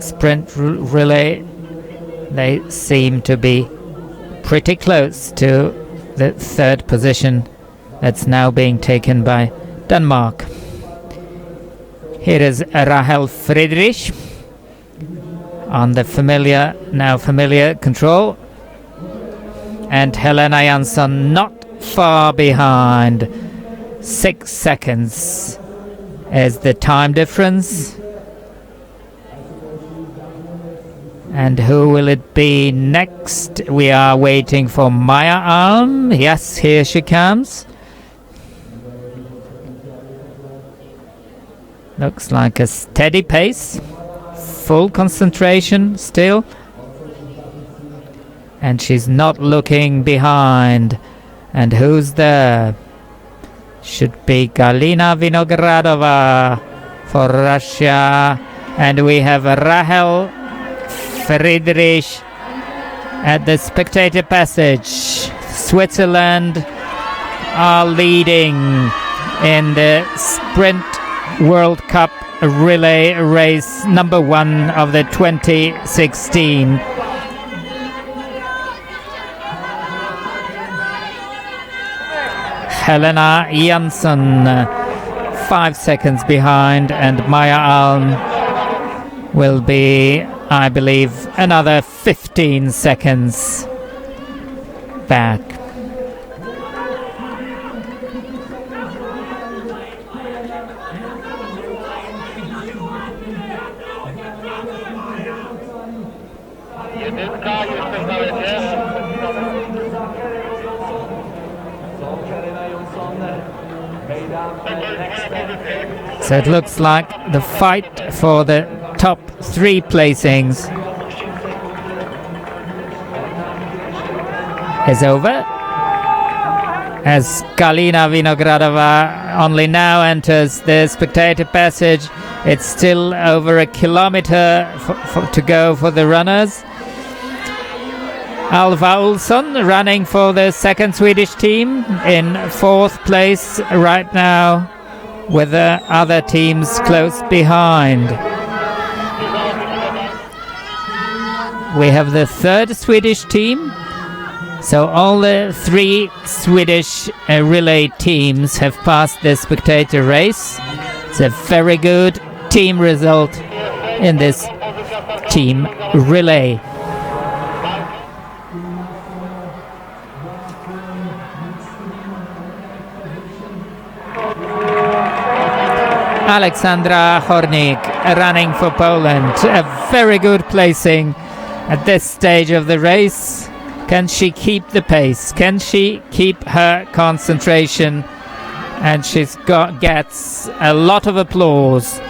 sprint relay. They seem to be pretty close to the third position that's now being taken by Denmark. Here is Rahel Friedrich on the now familiar control, and Helena Jansson not far behind. 6 seconds is the time difference. And who will it be next? We are waiting for Maya Alm. Yes, here she comes. Looks like a steady pace. Full concentration still, and she's not looking behind. And who's there? Should be Galina Vinogradova for Russia, and we have Rahel Friedrich at the spectator passage. Switzerland are leading in the sprint World Cup relay race number 1 of the 2016. Helena Jansson 5 seconds behind, and Maya Alm will be, I believe, another 15 seconds back. Jedynka jeszcze w zalecie. So it looks like the fight for the top 3 placings is over, as Galina Vinogradova only now enters the spectator passage. It's still over a kilometer to go for the runners. Alva Olsson running for the second Swedish team in 4th place right now. with the other teams close behind. We have the third Swedish team. So all the three Swedish relay teams have passed the spectator race. It's a very good team result in this team relay. Aleksandra Hornik running for Poland. A very good placing at this stage of the race. Can she keep the pace? Can she keep her concentration? And gets a lot of applause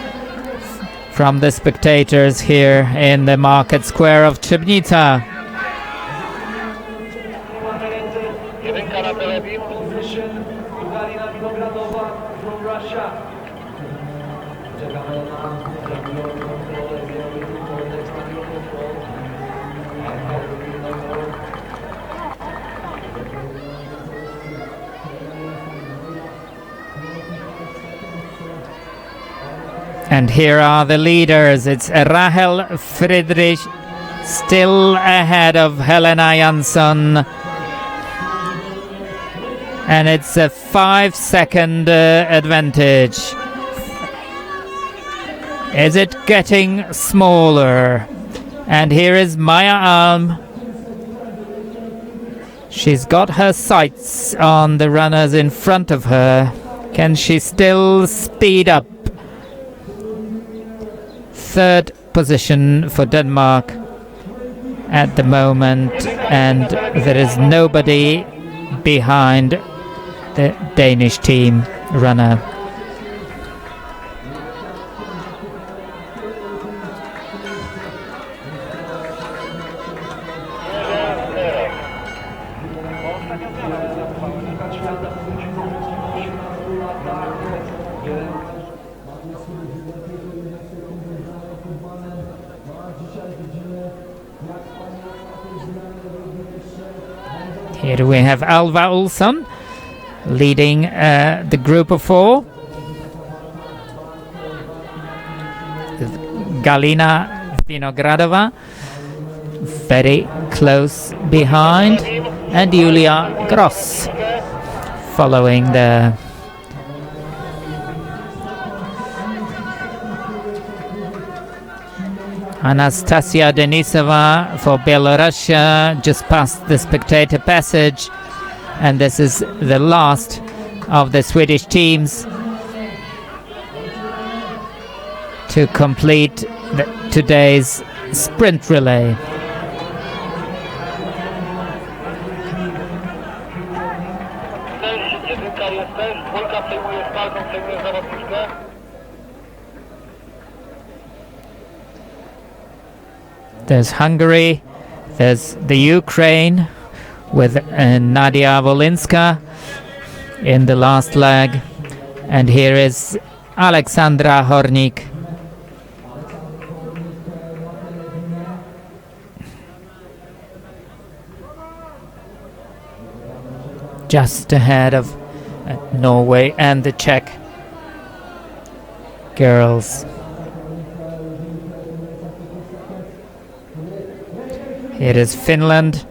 from the spectators here in the market square of Trzebnica. And here are the leaders. It's Rahel Friedrich still ahead of Helena Jansson. And it's a 5-second advantage. Is it getting smaller? And here is Maya Alm. She's got her sights on the runners in front of her. Can she still speed up? Third position for Denmark at the moment, and there is nobody behind the Danish team runner. Here we have Alva Olsson leading the group of four. Galina Vinogradova very close behind, and Julia Gross following the Anastasia Denisova for Belarus just past the spectator passage, and this is the last of the Swedish teams to complete today's sprint relay. There's Hungary, there's the Ukraine with Nadia Volinska in the last leg, and here is Aleksandra Hornik. Just ahead of Norway and the Czech girls. It is Finland.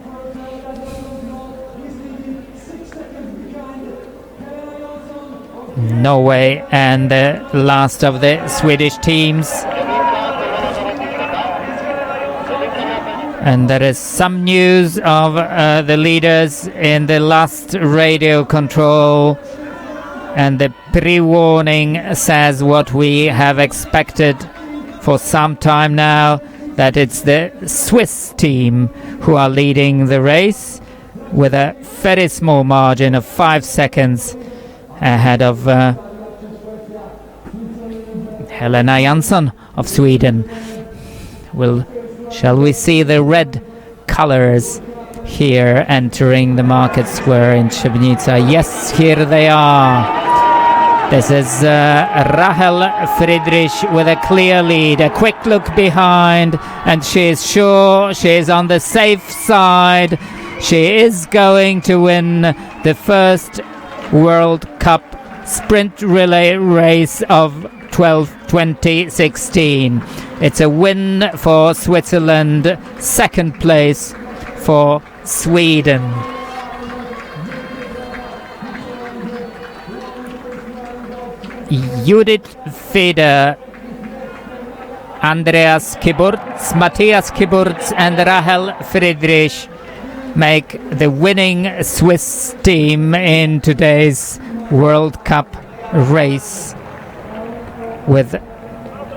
Norway and the last of the Swedish teams. And there is some news of the leaders in the last radio control. And the pre-warning says what we have expected for some time now, that it's the Swiss team who are leading the race with a very small margin of 5 seconds ahead of Helena Jansson of Sweden. Shall we see the red colors here entering the market square in Trzebnica? Yes, here they are. This is Rahel Friedrich with a clear lead. A quick look behind, and she is sure she is on the safe side. She is going to win the first World Cup sprint relay race of 12-2016. It's a win for Switzerland, second place for Sweden. Judith Feder, Andreas Kiburz, Matthias Kiburz and Rahel Friedrich make the winning Swiss team in today's World Cup race, with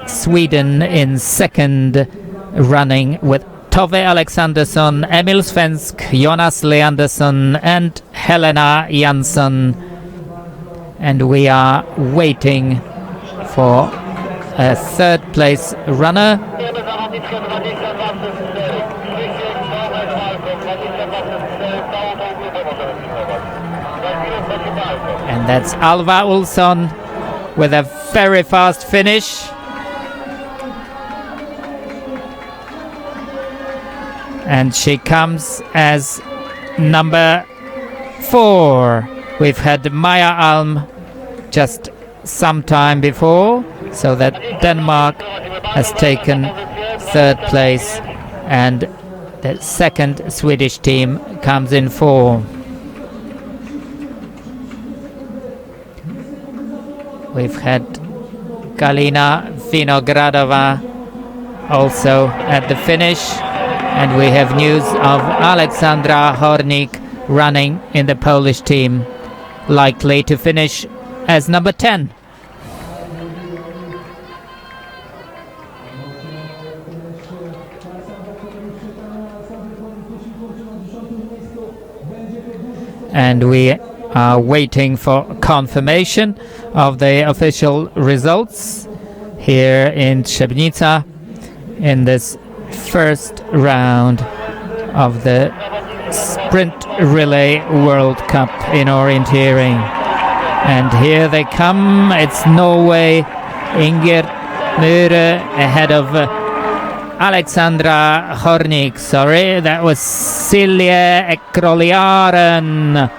Sweden in second, running with Tove Alexandersson, Emil Svensk, Jonas Leandersson and Helena Jansson. And we are waiting for a third place runner. And that's Alva Olsson with a very fast finish. And she comes as number 4. We've had Maya Alm just some time before, so that Denmark has taken third place and the second Swedish team comes in 4. We've had Galina Vinogradova also at the finish, and we have news of Alexandra Hornik running in the Polish team, likely to finish as number 10. And we are waiting for confirmation of the official results here in Trzebnica in this first round of the Sprint Relay World Cup in Orienteering. And here they come. It's Norway, Inger Myhre ahead of Alexandra Hornik. Sorry, that was Silje Ekroliaren.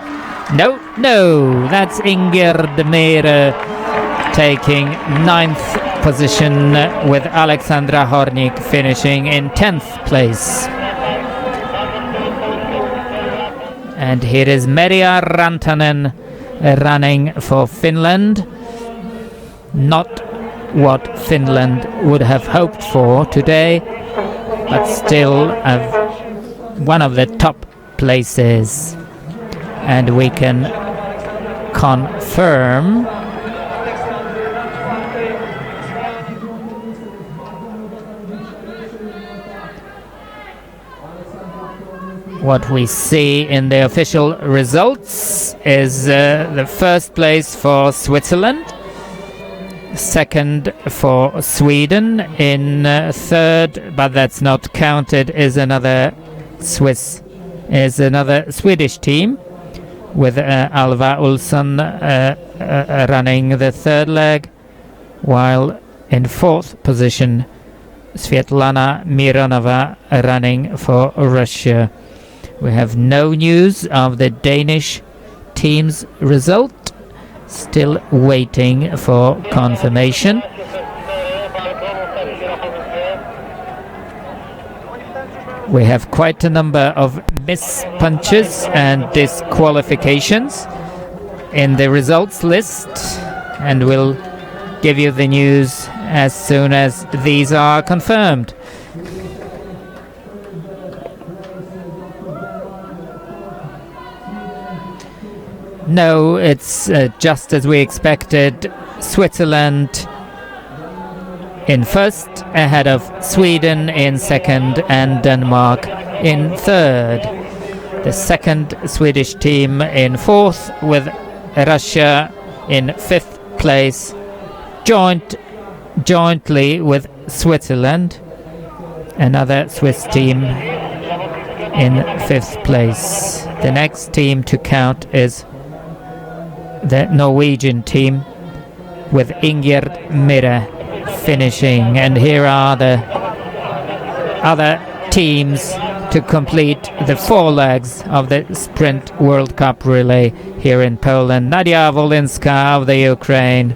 No, that's Inger Myhre taking 9th position, with Alexandra Hornik finishing in 10th place. And here is Merja Rantanen running for Finland. Not what Finland would have hoped for today, but still one of the top places. And we can confirm what we see in the official results is the first place for Switzerland, second for Sweden, in third, but that's not counted, is another Swedish team with Alva Olsson running the third leg, while in fourth position Svetlana Mironova running for Russia. We have no news of the Danish team's result. Still waiting for confirmation. We have quite a number of miss-punches and disqualifications in the results list, and we'll give you the news as soon as these are confirmed. No, it's just as we expected. Switzerland in first, ahead of Sweden in second and Denmark in third. The second Swedish team in fourth, with Russia in fifth place, jointly with Switzerland. Another Swiss team in fifth place. The next team to count is the Norwegian team, with Inger Myhre finishing. And here are the other teams to complete the 4 legs of the Sprint World Cup relay here in Poland. Nadia Wolinska of the Ukraine.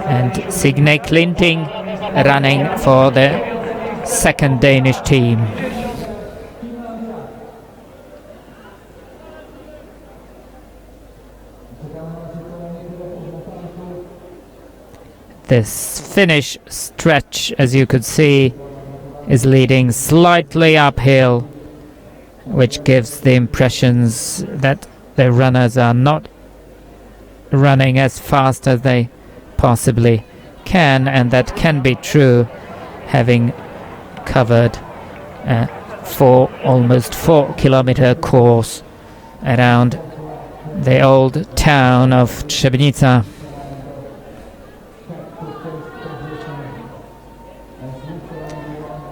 And Signe Klinting running for the second Danish team. This finish stretch, as you could see, is leading slightly uphill, which gives the impressions that the runners are not running as fast as they possibly can, and that can be true, having covered almost 4-kilometer course around the old town of Trzebnica.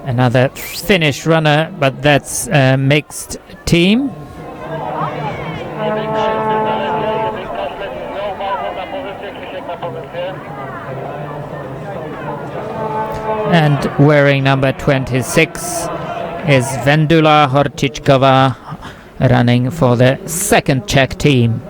Another Finnish runner, but that's a mixed team. And wearing number 26 is Vendula Horčičková, running for the second Czech team.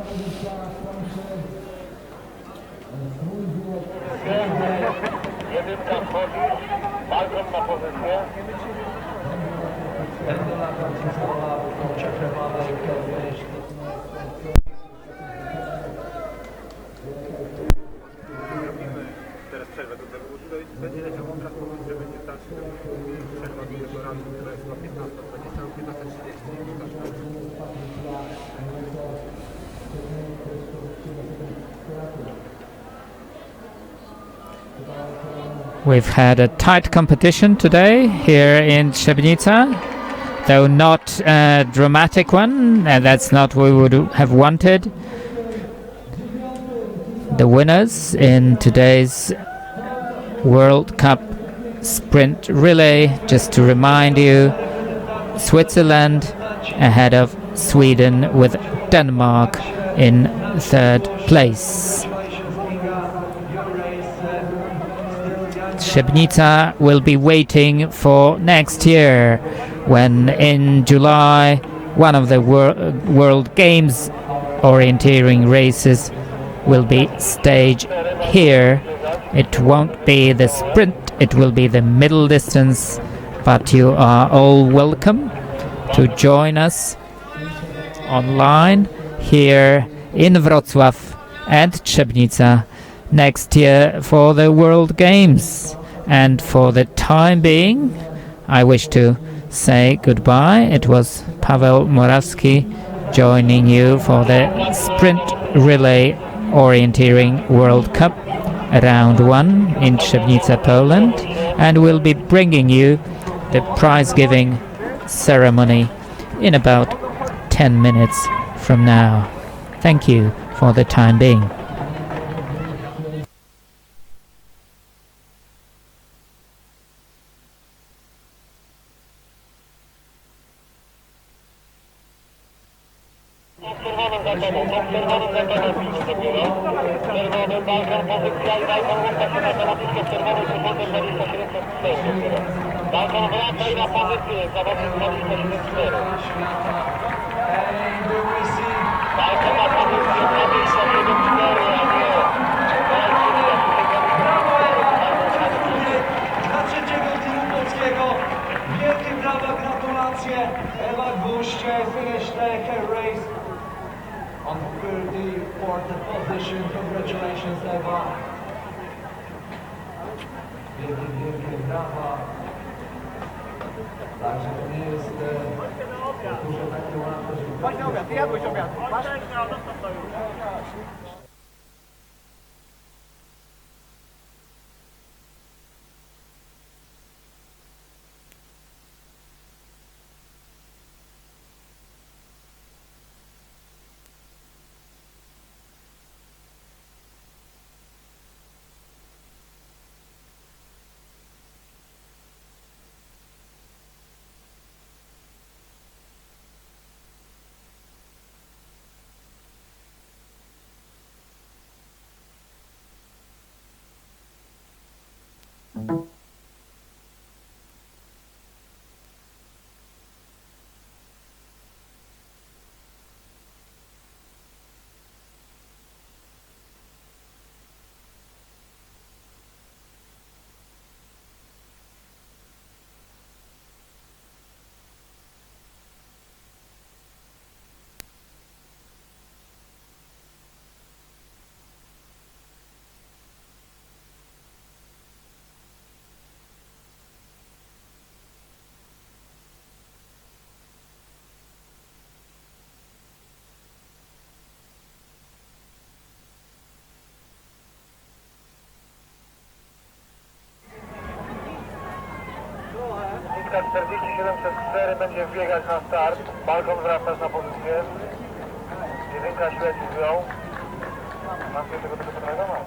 We've had a tight competition today here in Trzebnica, though not a dramatic one, and that's not what we would have wanted. The winners in today's World Cup Sprint Relay, just to remind you, Switzerland ahead of Sweden with Denmark in 3rd place. Trzebnica will be waiting for next year, when in July one of the World Games orienteering races will be staged here. It won't be the sprint, it will be the middle distance, but you are all welcome to join us online here in Wrocław and Trzebnica next year for the World Games. And for the time being, I wish to say goodbye. It was Paweł Morawski joining you for the Sprint Relay Orienteering World Cup Round 1 in Trzebnica, Poland, and we'll be bringing you the prize-giving ceremony in about 10 minutes from now. Thank you for the time being. Jedynka 47 przez 4 będzie wbiegać na start. Balkon wracasz na pozycję. Jedynka śledzi z nią. Masz tego potrafione?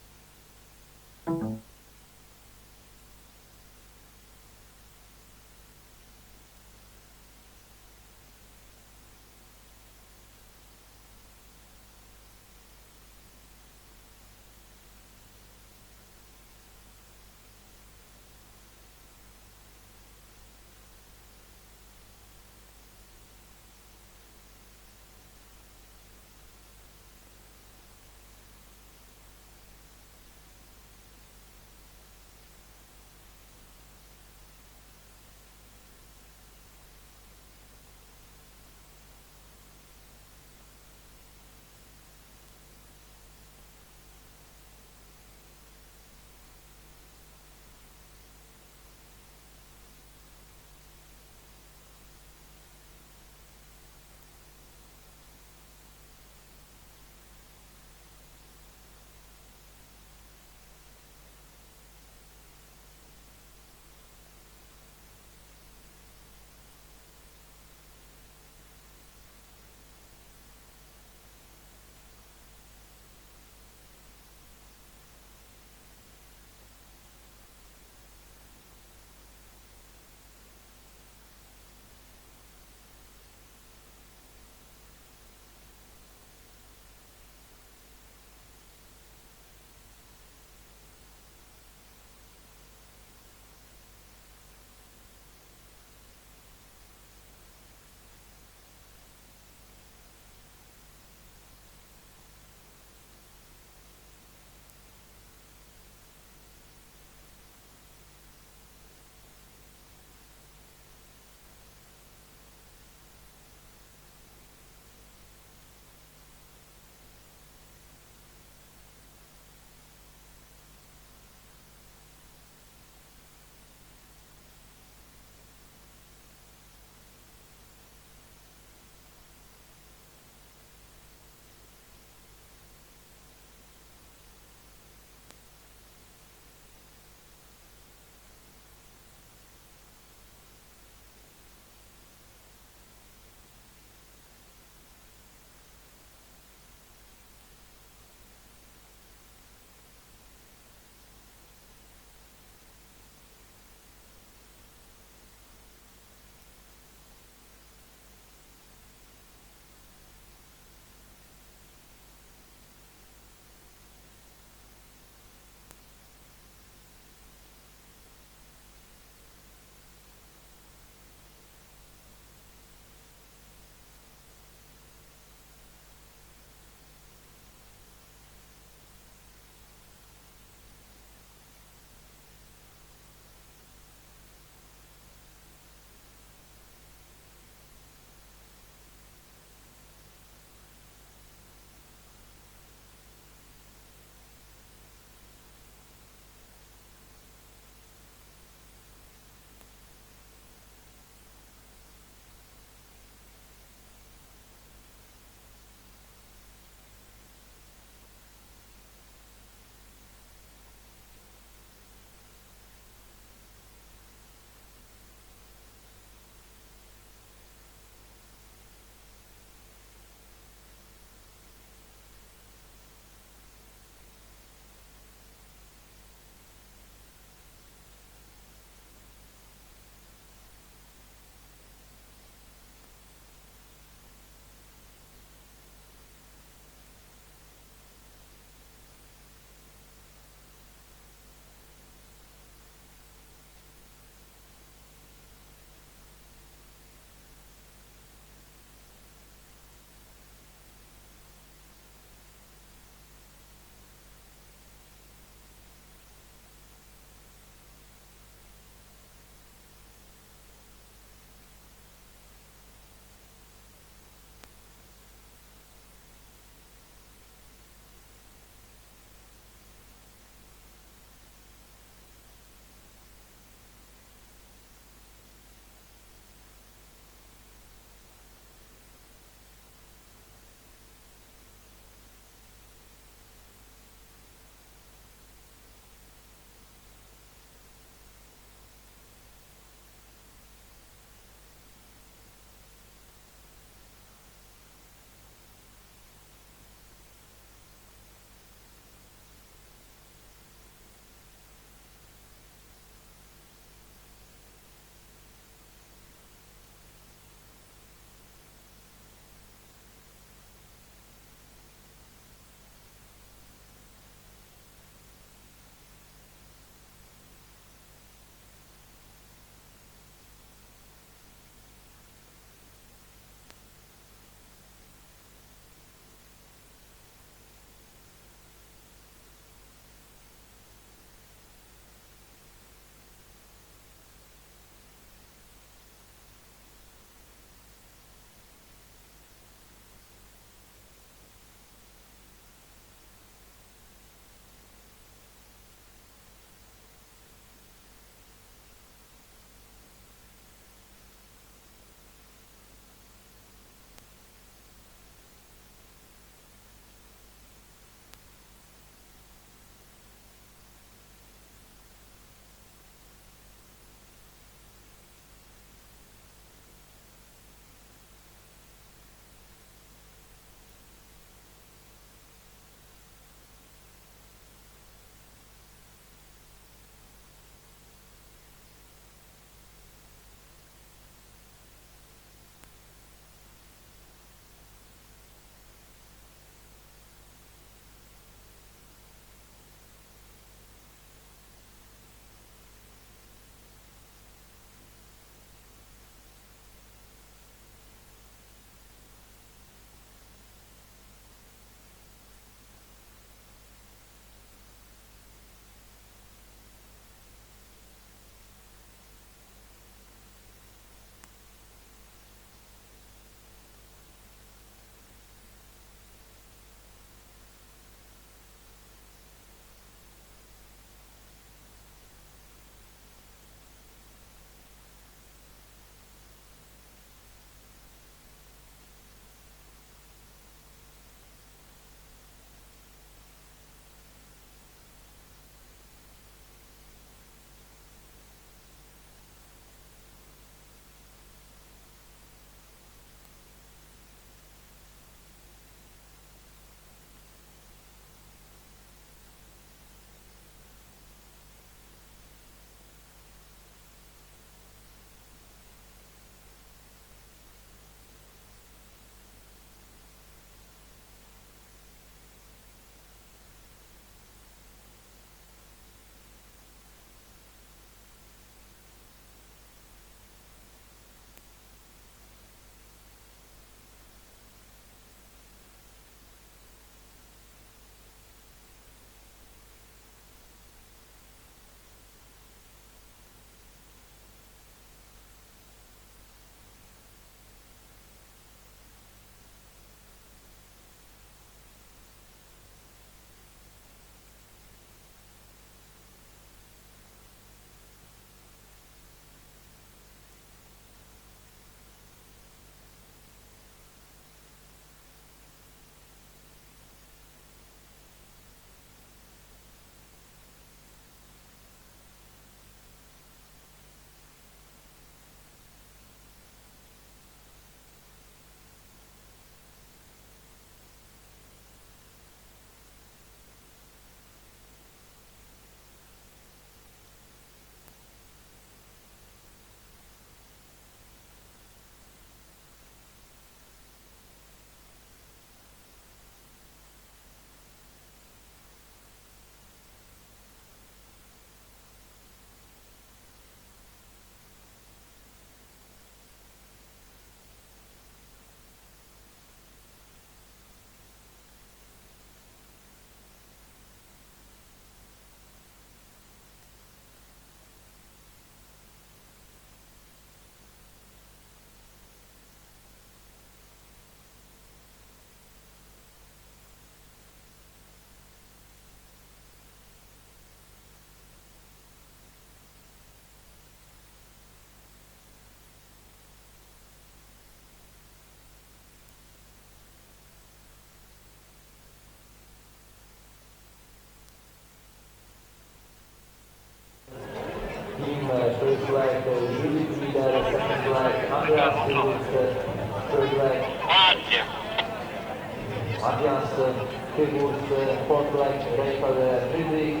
Fourth leg, Rejfer Friedrich,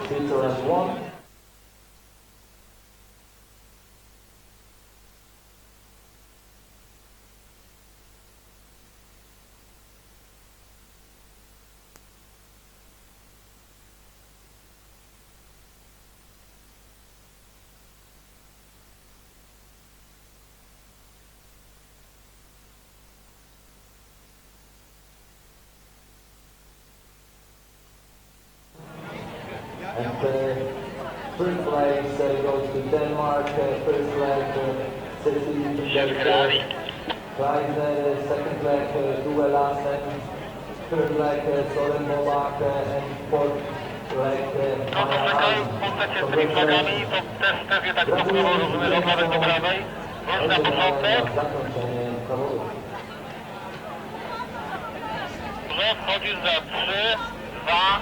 Switzerland 1. And first place goes to Denmark, first leg Cecilie Kleiser, second leg Due Larsen, third leg Soren Novak, and fourth leg zakończenie zawodów. Wchodzisz za 3, 2,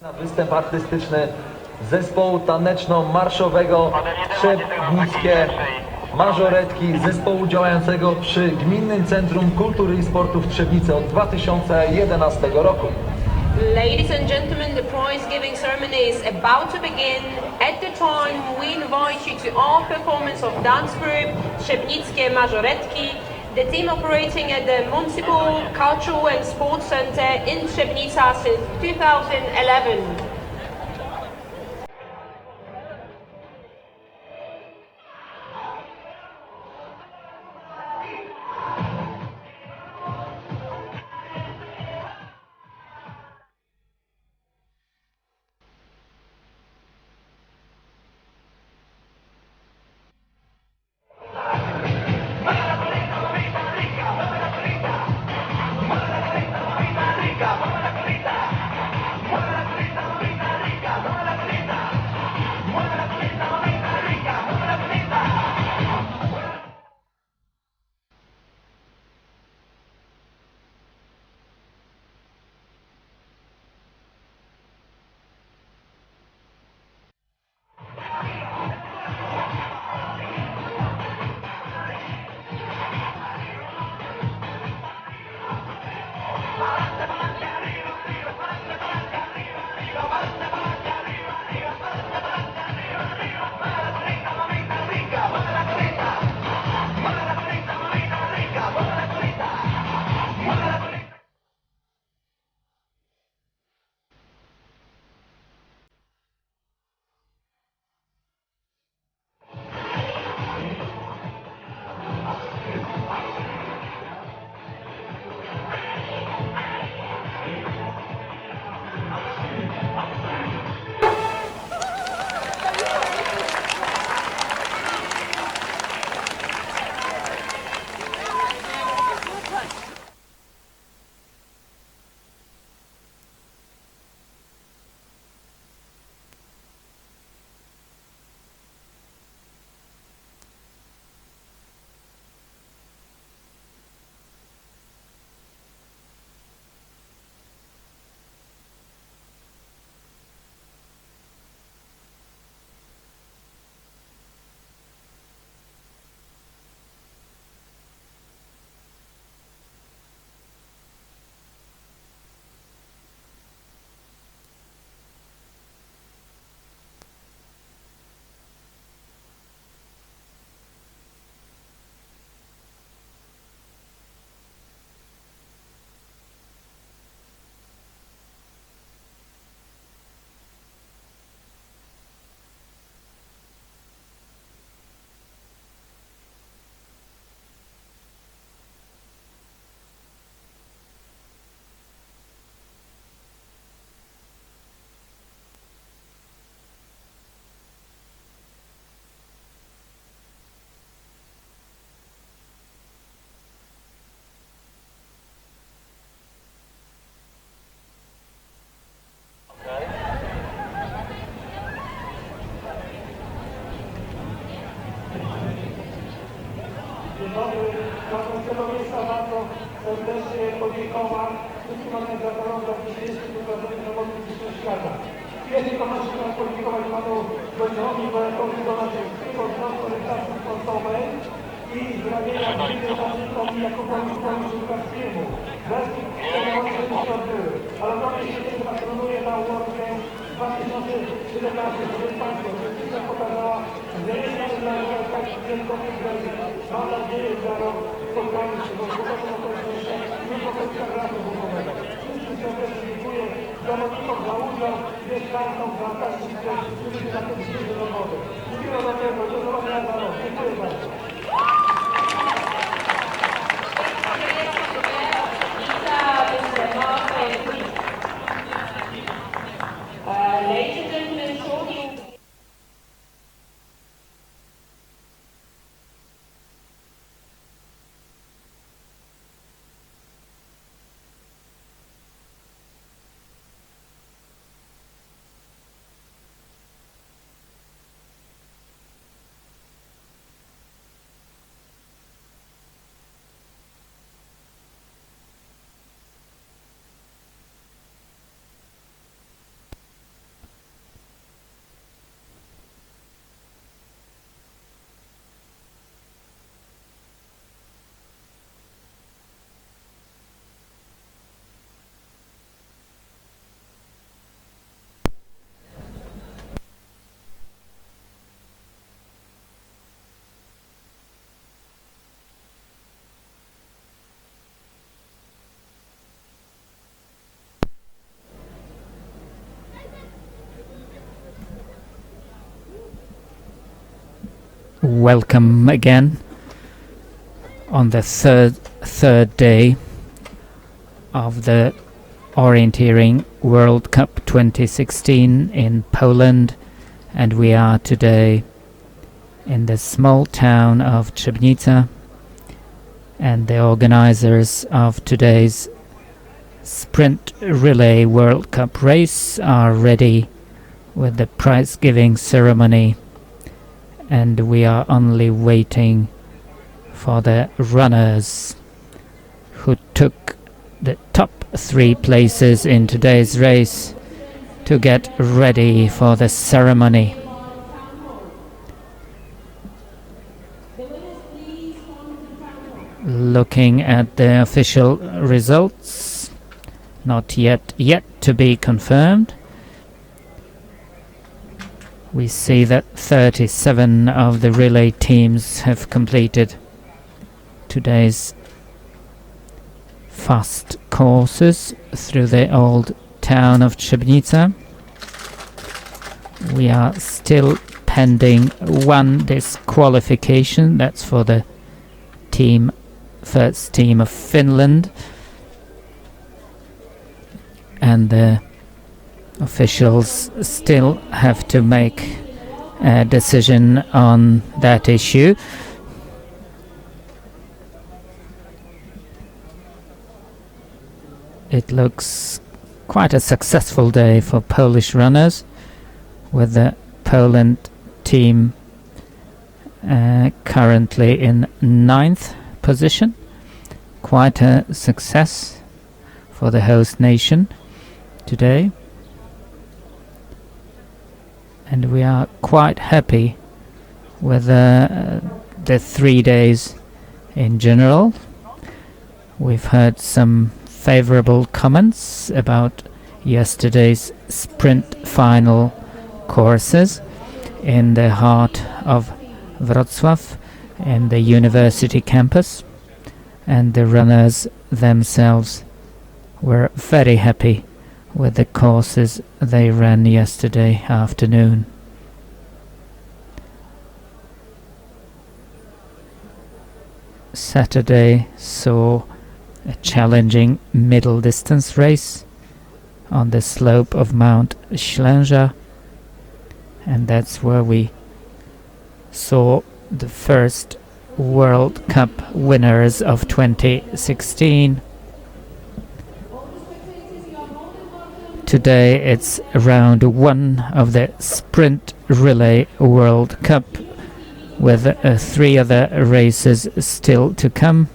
Na występ artystyczny zespołu taneczno-marszowego Trzebnickie Mażoretki, zespołu działającego przy Gminnym Centrum Kultury i Sportu w Trzebnicy od 2011 roku. Ladies and gentlemen, the prize giving ceremony is about to begin. At the time, we invite you to our performance of dance group Trzebnickie Mażoretki, the team operating at the Municipal Cultural and Sports Center in Trzebnica since 2011. dobry. Pragnę z tego miejsca bardzo serdecznie podziękować wszystkim organizatorom za dzisiejszy wydarzenie zawodów mistrzostw świata. W pierwszej kolejności chciałem podziękować panu Wojciechowi Bojakowi do naszego związku organizacji sportowej i zranienia zawodnikowi Jakubowi Szulkarskiemu. Wreszcie te się odbyły. Ale również się też gratuluję na ułatwienie 2017, proszę Państwa, że pokazała, że jest dla mam nadzieję, że spotkamy się, bo zobaczą okoliczności nie pokończę gramy głowowego. Wszystkim serdecznie dziękuję zawodnikom za udział, mieszkańcom za każdy którzy na tym świecie zawody. Dziękuję dobrego, do zobaczenia za rok. Dziękuję bardzo. Ladies and gentlemen, talking. Welcome again on the third day of the Orienteering World Cup 2016 in Poland, and we are today in the small town of Trzebnica, and the organizers of today's Sprint Relay World Cup race are ready with the prize giving ceremony, and we are only waiting for the runners who took the top 3 places in today's race to get ready for the ceremony. Looking at the official results, not yet to be confirmed. We see that 37 of the relay teams have completed today's fast courses through the old town of Trzebnica. We are still pending one disqualification, that's for the first team of Finland, and the officials still have to make a decision on that issue. It looks quite a successful day for Polish runners, with the Poland team currently in 9th position. Quite a success for the host nation today. And we are quite happy with the 3 days in general. We've heard some favorable comments about yesterday's sprint final courses in the heart of Wrocław, in the university campus, and the runners themselves were very happy with the courses they ran yesterday afternoon. Saturday saw a challenging middle distance race on the slope of Mount Ślęża, and that's where we saw the first World Cup winners of 2016. Today it's round 1 of the Sprint Relay World Cup, with 3 other races still to come.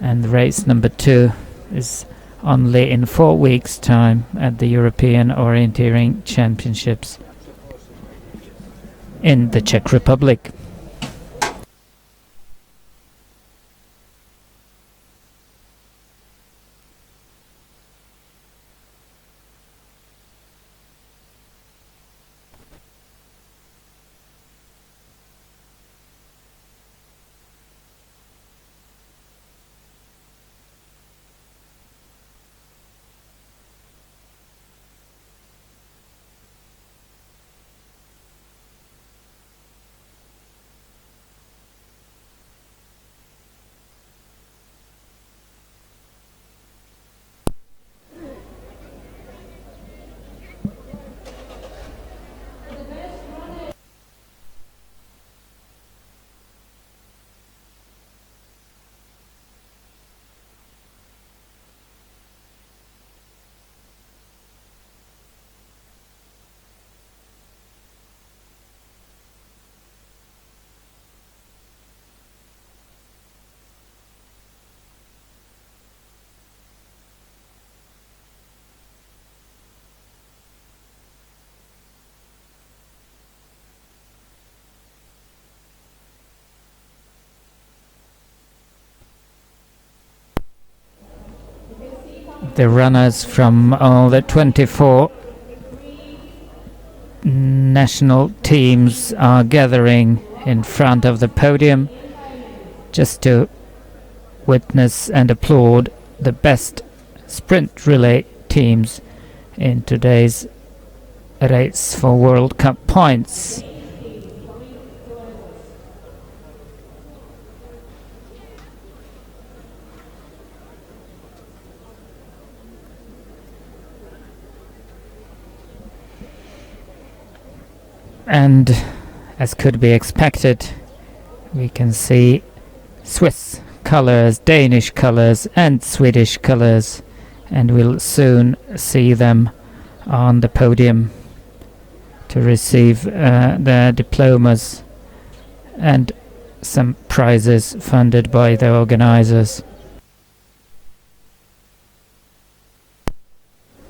And race number 2 is only in 4 weeks' time at the European Orienteering Championships in the Czech Republic. The runners from all the 24 national teams are gathering in front of the podium just to witness and applaud the best sprint relay teams in today's race for World Cup points. And as could be expected, we can see Swiss colors, Danish colors and Swedish colors, and we'll soon see them on the podium to receive their diplomas and some prizes funded by the organizers.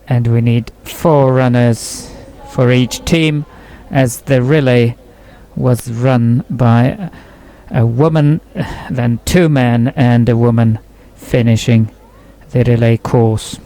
And we need 4 runners for each team, as the relay was run by a woman, then 2 men and a woman finishing the relay course.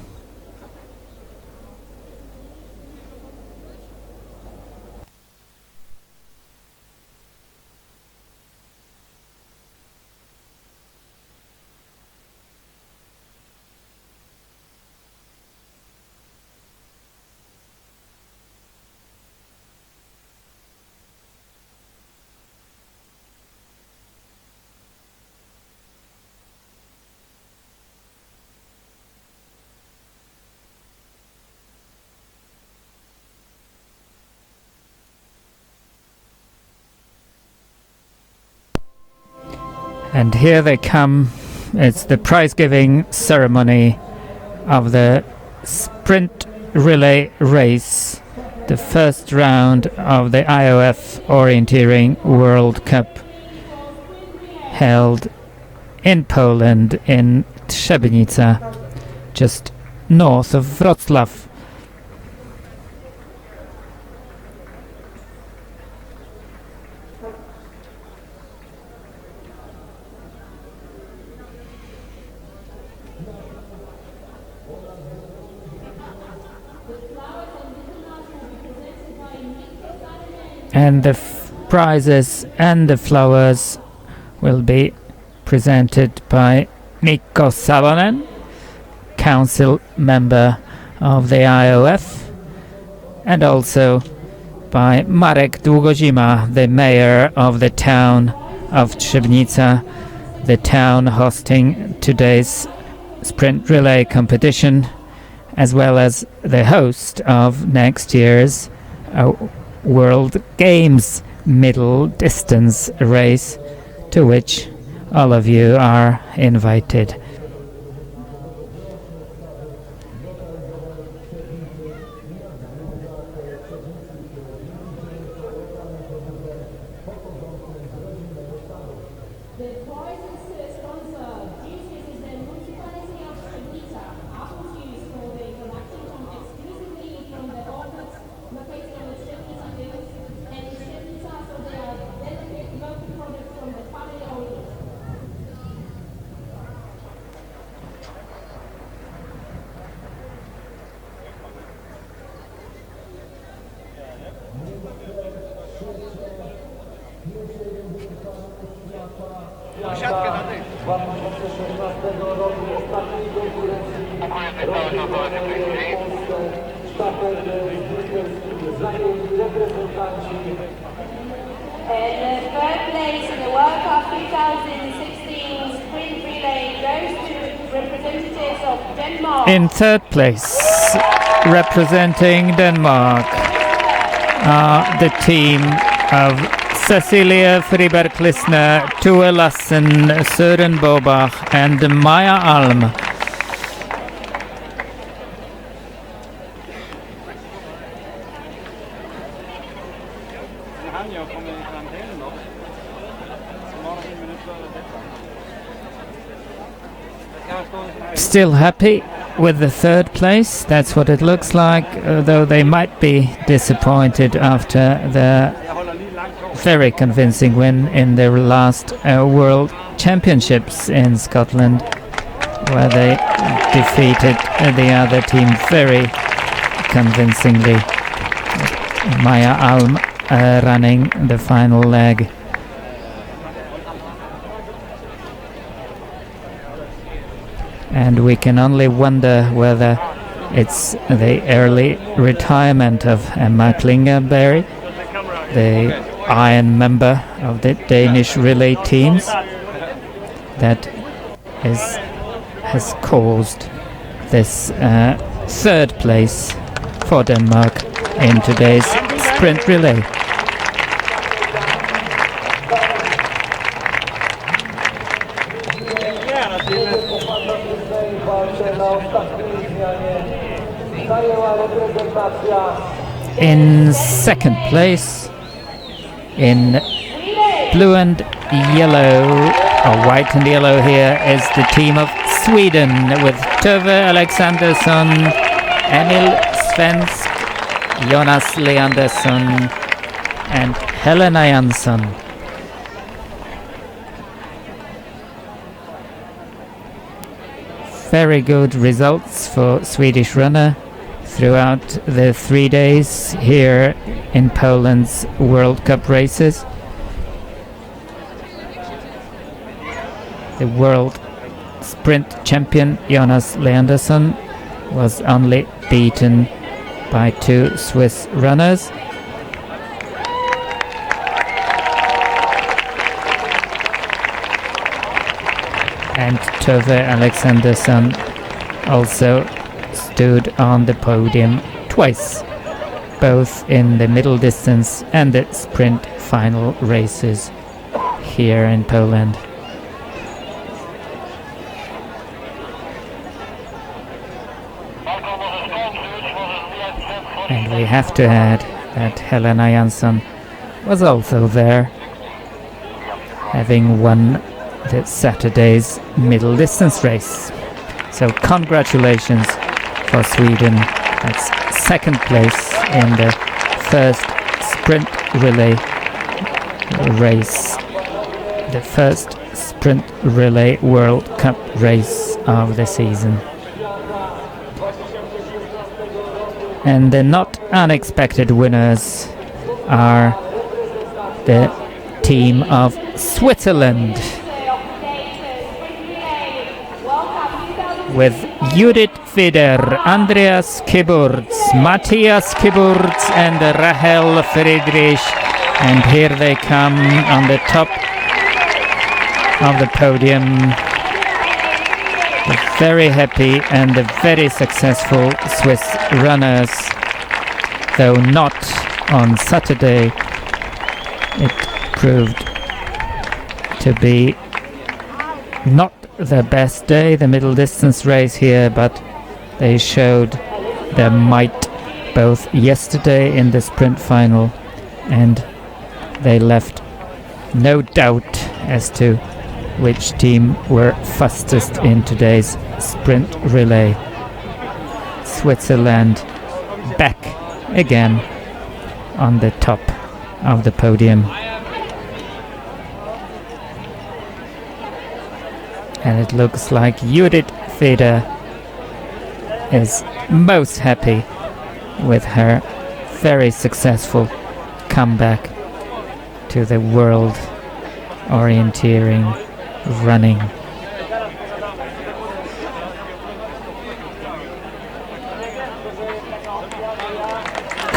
And here they come. It's the prize-giving ceremony of the sprint relay race, the first round of the IOF Orienteering World Cup, held in Poland in Trzebnica, just north of Wrocław. And the prizes and the flowers will be presented by Mikko Salonen, council member of the IOF, and also by Marek Długozima, the mayor of the town of Trzebnica, the town hosting today's sprint relay competition, as well as the host of next year's World Games middle distance race, to which all of you are invited. Siatkę na tych. 2016 roku ostatniej konkurencji rozgrywanej w Polsce sztafet zwycięskich zajęli reprezentanci. And the third place in the World Cup 2016 sprint relay goes to representatives of Denmark. In third place, representing Denmark, the team of Cecilia Friberg-Listner, Tue Lassen, Søren Bobach and Maja Alm. Still happy with the third place, that's what it looks like, though they might be disappointed after the very convincing win in their last World Championships in Scotland, where they defeated the other team very convincingly. Maja Alm running the final leg. And we can only wonder whether it's the early retirement of Emma Klingerberg, the iron member of the Danish relay teams, that has caused this third place for Denmark in today's sprint relay. In second place, in blue and yellow, or white and yellow here, is the team of Sweden with Tove Alexandersson, Emil Svensk, Jonas Leandersson and Helena Jansson. Very good results for Swedish runner throughout the 3 days here in Poland's World Cup races. The world sprint champion Jonas Leandersson was only beaten by 2 Swiss runners. And Tove Alexandersson also stood on the podium twice, both in the middle distance and the sprint final races here in Poland. And we have to add that Helena Jansson was also there, having won the Saturday's middle distance race. So congratulations for Sweden. That's second place in the first sprint relay race, the first sprint relay World Cup race of the season. And the not unexpected winners are the team of Switzerland, with Judith Feder, Andreas Kiburz, Matthias Kiburz and Rahel Friedrich. And here they come on the top of the podium. The very happy and the very successful Swiss runners, though not on Saturday. It proved to be not the best day, the middle distance race here, but they showed their might both yesterday in the sprint final, and they left no doubt as to which team were fastest in today's sprint relay. Switzerland back again on the top of the podium. And it looks like Judith Feder is most happy with her very successful comeback to the World Orienteering Running.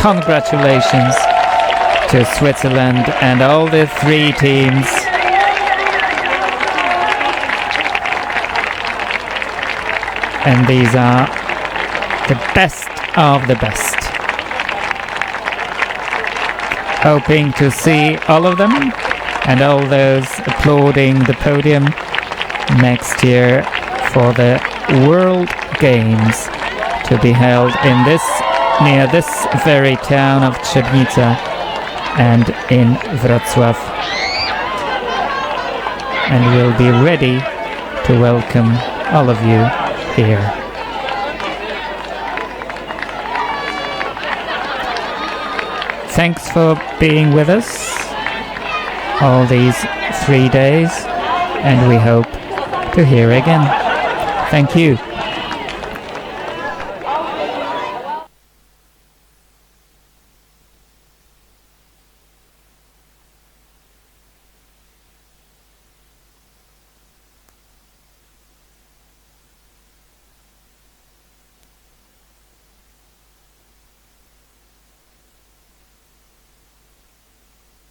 Congratulations to Switzerland and all the 3 teams. And these are the best of the best. Hoping to see all of them and all those applauding the podium next year for the World Games to be held in near this very town of Trzebnica and in Wrocław. And we'll be ready to welcome all of you here. Thanks for being with us all these 3 days, and we hope to hear again. Thank you.